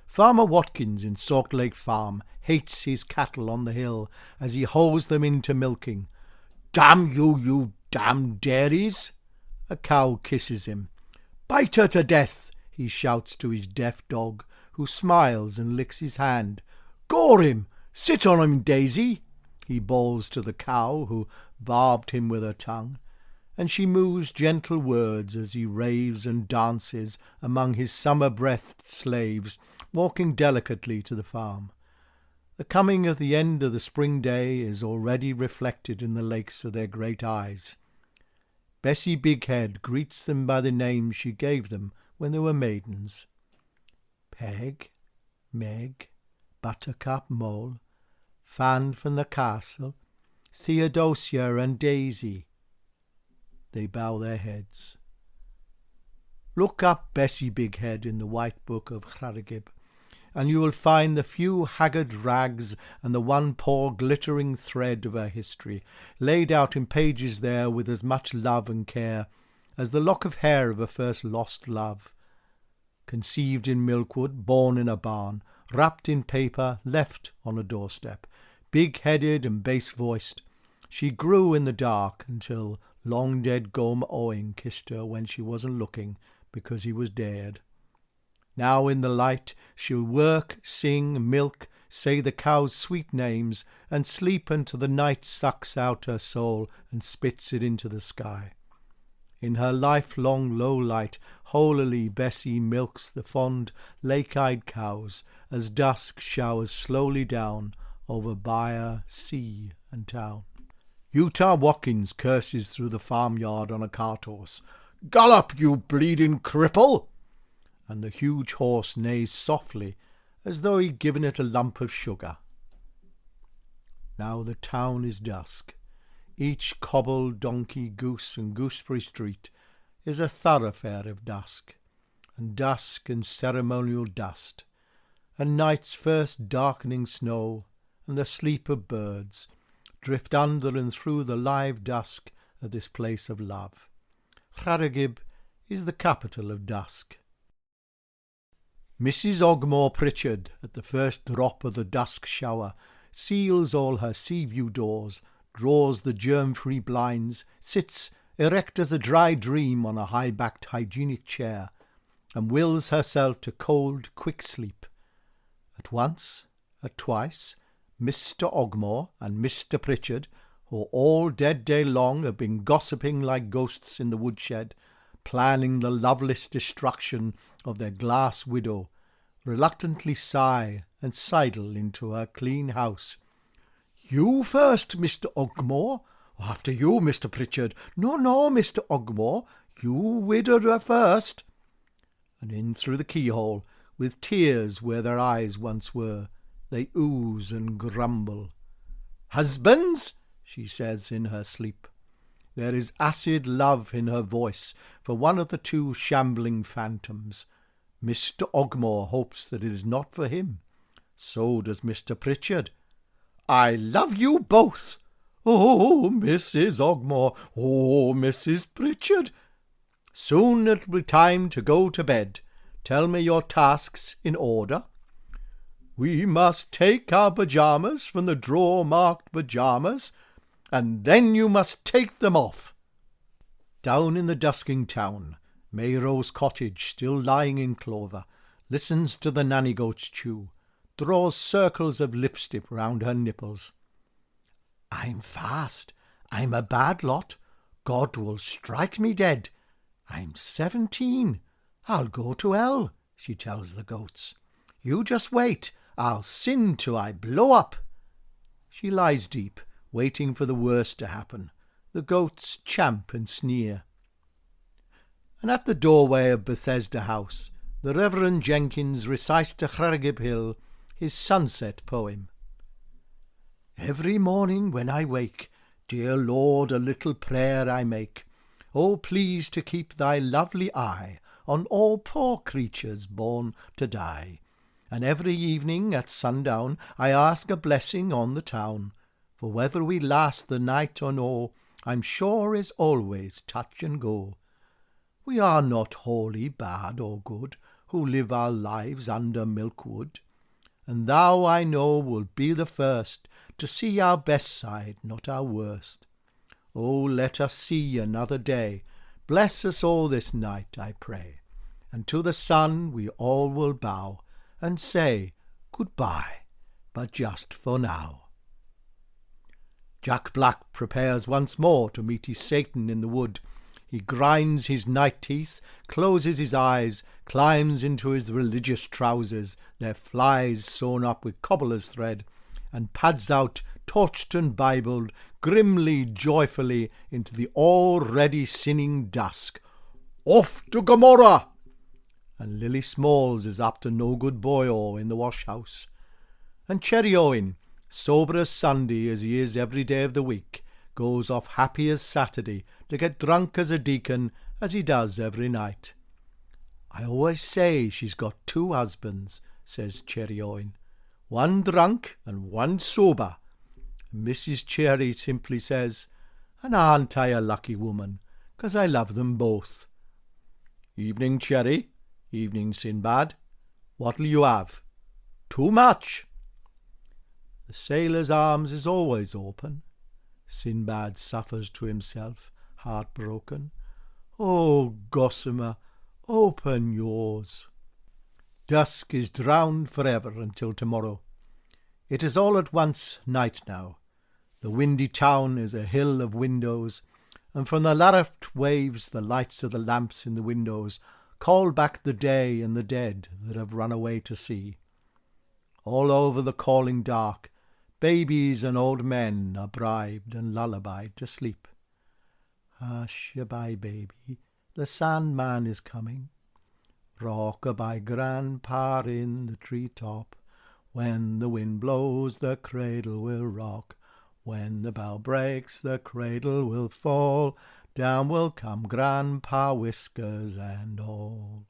Farmer Watkins in Salt Lake Farm hates his cattle on the hill as he hauls them into milking. "Damn you, you damned dairies!" A cow kisses him. "Bite her to death!" he shouts to his deaf dog, who smiles and licks his hand. "Gore him! Sit on him, Daisy!" he bawls to the cow, who barbed him with her tongue, and she moos gentle words as he raves and dances among his summer-breathed slaves, walking delicately to the farm. The coming of the end of the spring day is already reflected in the lakes of their great eyes. Bessie Bighead greets them by the names she gave them when they were maidens. Peg, Meg, Buttercup, Mole, Fan from the castle, Theodosia and Daisy. They bow their heads. Look up Bessie Bighead in the White Book of Llargib, and you will find the few haggard rags and the one poor glittering thread of her history, laid out in pages there with as much love and care as the lock of hair of a first lost love. Conceived in Milkwood, born in a barn, wrapped in paper, left on a doorstep, big-headed and bass-voiced, she grew in the dark until long-dead Gorm Owen kissed her when she wasn't looking because he was dead. Now in the light she'll work, sing, milk, say the cow's sweet names, and sleep until the night sucks out her soul and spits it into the sky. In her lifelong low light, holily Bessie milks the fond, lake-eyed cows as dusk showers slowly down over byre, sea, and town. Utah Watkins curses through the farmyard on a cart-horse. "Gallop, you bleeding cripple!" And the huge horse neighs softly, as though he'd given it a lump of sugar. Now the town is dusk. Each cobble, donkey, goose, and gooseberry street is a thoroughfare of dusk and ceremonial dust, and night's first darkening snow and the sleep of birds drift under and through the live dusk of this place of love. Llargib is the capital of dusk. Mrs. Ogmore Pritchard, at the first drop of the dusk shower, seals all her sea-view doors, draws the germ-free blinds, sits erect as a dry dream on a high-backed hygienic chair, and wills herself to cold, quick sleep. At once, at twice, Mr. Ogmore and Mr. Pritchard, who all dead day long have been gossiping like ghosts in the woodshed, planning the loveless destruction of their glass widow, reluctantly sigh and sidle into her clean house. "You first, Mr. Ogmore." "After you, Mr. Pritchard." No, Mr. Ogmore, you widowed her first." And in through the keyhole, with tears where their eyes once were, they ooze and grumble. "Husbands," she says in her sleep. There is acid love in her voice for one of the two shambling phantoms. Mr. Ogmore hopes that it is not for him. So does Mr. Pritchard. "I love you both." "Oh, Mrs. Ogmore." "Oh, Mrs. Pritchard." "Soon it will be time to go to bed. Tell me your tasks in order." "We must take our pyjamas from the drawer marked pyjamas, and then you must take them off." Down in the dusking town, Mayrose Cottage, still lying in clover, listens to the nanny goats chew, draws circles of lipstick round her nipples. I'm fast. I'm a bad lot. God will strike me dead. I'm 17. I'll go to hell, she tells the goats. You just wait. I'll sin till I blow up. She lies deep, waiting for the worst to happen. The goats champ and sneer. And at the doorway of Bethesda House, the Reverend Jenkins recites to Llangib Hill his sunset poem. Every morning when I wake, dear Lord, a little prayer I make. Oh, please to keep thy lovely eye on all poor creatures born to die. And every evening at sundown I ask a blessing on the town, for whether we last the night or no, I'm sure is always touch and go. We are not wholly bad or good, who live our lives under Milkwood. And thou, I know, wilt be the first to see our best side, not our worst. Oh, let us see another day. Bless us all this night, I pray. And to the sun we all will bow and say goodbye, but just for now. Jack Black prepares once more to meet his Satan in the wood. He grinds his night teeth, closes his eyes, climbs into his religious trousers, their flies sewn up with cobbler's thread, and pads out, torched and bibled, grimly, joyfully, into the already sinning dusk. Off to Gomorrah! And Lily Smalls is up to no good boy in the wash-house. And Cherry Owen, sober as Sunday as he is every day of the week, goes off happy as Saturday to get drunk as a deacon as he does every night. I always say she's got 2 husbands, says Cherry Owen, one drunk and one sober. And Mrs. Cherry simply says, and aren't I a lucky woman, 'cause I love them both. Evening, Cherry. Evening, Sinbad. What'll you have? Too much. The Sailor's Arms is always open. Sinbad suffers to himself, heartbroken. Oh, gossamer, open yours. Dusk is drowned forever until tomorrow. It is all at once night now. The windy town is a hill of windows, and from the lapped waves the lights of the lamps in the windows call back the day and the dead that have run away to sea. All over the calling dark, babies and old men are bribed and lullabied to sleep. Hush-a-bye, baby, the Sandman is coming. Rock-a-bye, grandpa in the tree-top. When the wind blows, the cradle will rock. When the bough breaks, the cradle will fall. Down will come Grandpa Whiskers and all.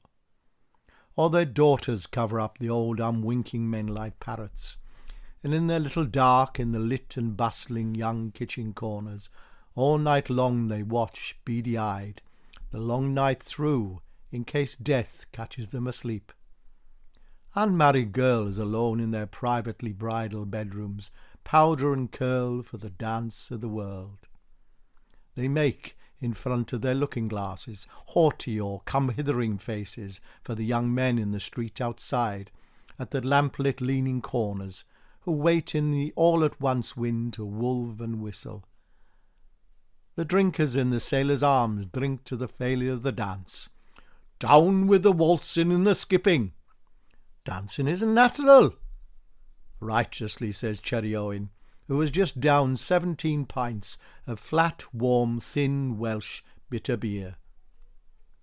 All their daughters cover up the old unwinking men like parrots, and in their little dark, in the lit and bustling young kitchen corners, all night long they watch, beady-eyed, the long night through, in case death catches them asleep. Unmarried girls alone in their privately bridal bedrooms powder and curl for the dance of the world. They make, in front of their looking-glasses, haughty or come-hithering faces for the young men in the street outside, at the lamp-lit leaning corners, who wait in the all-at-once wind to wolve and whistle. The drinkers in the Sailor's Arms drink to the failure of the dance. Down with the waltzing and the skipping. Dancing isn't natural. Righteously, says Cherry Owen, who has just downed 17 pints of flat, warm, thin Welsh bitter beer.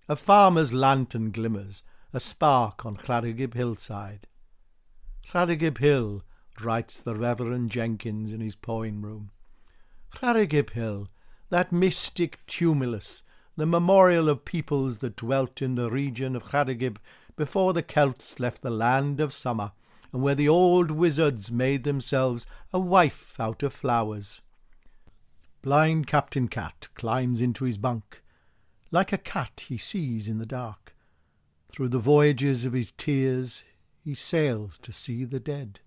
A farmer's lantern glimmers, a spark on Llanrugib hillside. Llanrugib Hill, writes the Reverend Jenkins in his poem room. Llanrugib Hill, that mystic tumulus, the memorial of peoples that dwelt in the region of Llanrugib before the Celts left the land of summer, and where the old wizards made themselves a wife out of flowers. Blind Captain Cat climbs into his bunk. Like a cat he sees in the dark. Through the voyages of his tears he sails to see the dead.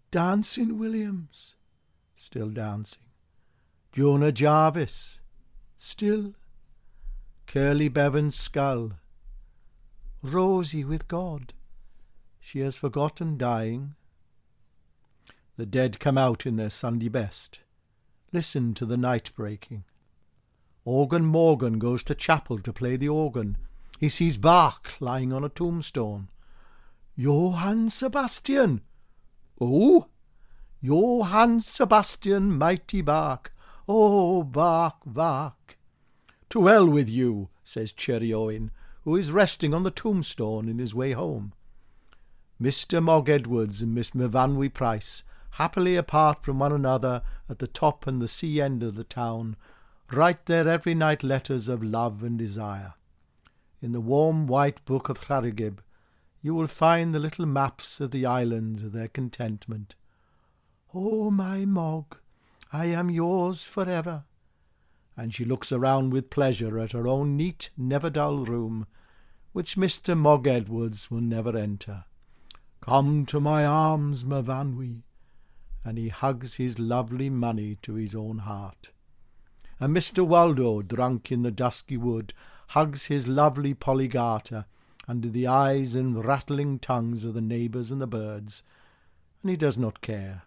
Dancing Williams, still dancing. Jonah Jarvis, still. Curly Bevan's skull. Rosie with God, she has forgotten dying. The dead come out in their Sunday best. Listen to the night breaking. Organ Morgan goes to chapel to play the organ. He sees Bach lying on a tombstone. Johann Sebastian! Oh! Johann Sebastian, mighty Bach! Oh, Bach, Bach! To hell with you, says Cherry Owen, who is resting on the tombstone in his way home. Mr. Mogg Edwards and Miss Mvanwy Price, happily apart from one another at the top and the sea end of the town, write their every night letters of love and desire. In the warm white book of Llharigib you will find the little maps of the islands of their contentment. Oh, my Mogg, I am yours forever. And she looks around with pleasure at her own neat, never-dull room, which Mr. Mogg Edwards will never enter. Come to my arms, Mvanwy. And he hugs his lovely money to his own heart. And Mr. Waldo, drunk in the dusky wood, hugs his lovely Polly Garter under the eyes and rattling tongues of the neighbours and the birds, and he does not care.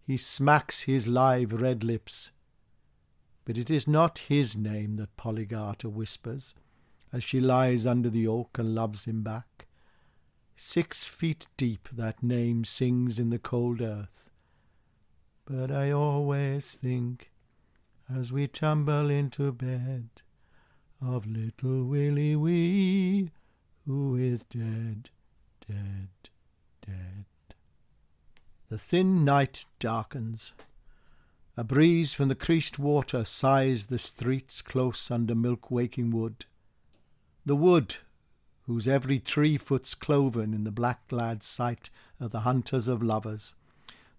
He smacks his live red lips. But it is not his name that Polly Garter whispers, as she lies under the oak and loves him back. 6 feet deep that name sings in the cold earth. But I always think, as we tumble into bed, of little Willie Wee, who is dead, dead, dead. The thin night darkens. A breeze from the creased water sighs the streets close under milk-waking wood. The wood, whose every tree foot's cloven in the black lad's sight of the hunters of lovers.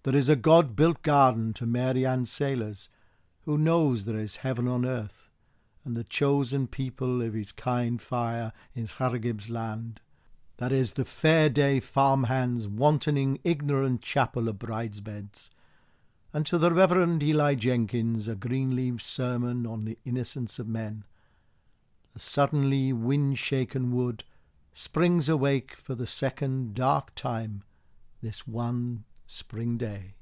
There is a God-built garden to Mary Ann sailors, who knows there is heaven on earth, and the chosen people of his kind fire in Llharigib's land. That is the fair day farmhands' wantoning ignorant chapel of bridesbeds, and to the Reverend Eli Jenkins a green-leaved sermon on the innocence of men. The suddenly wind-shaken wood springs awake for the second dark time this one spring day.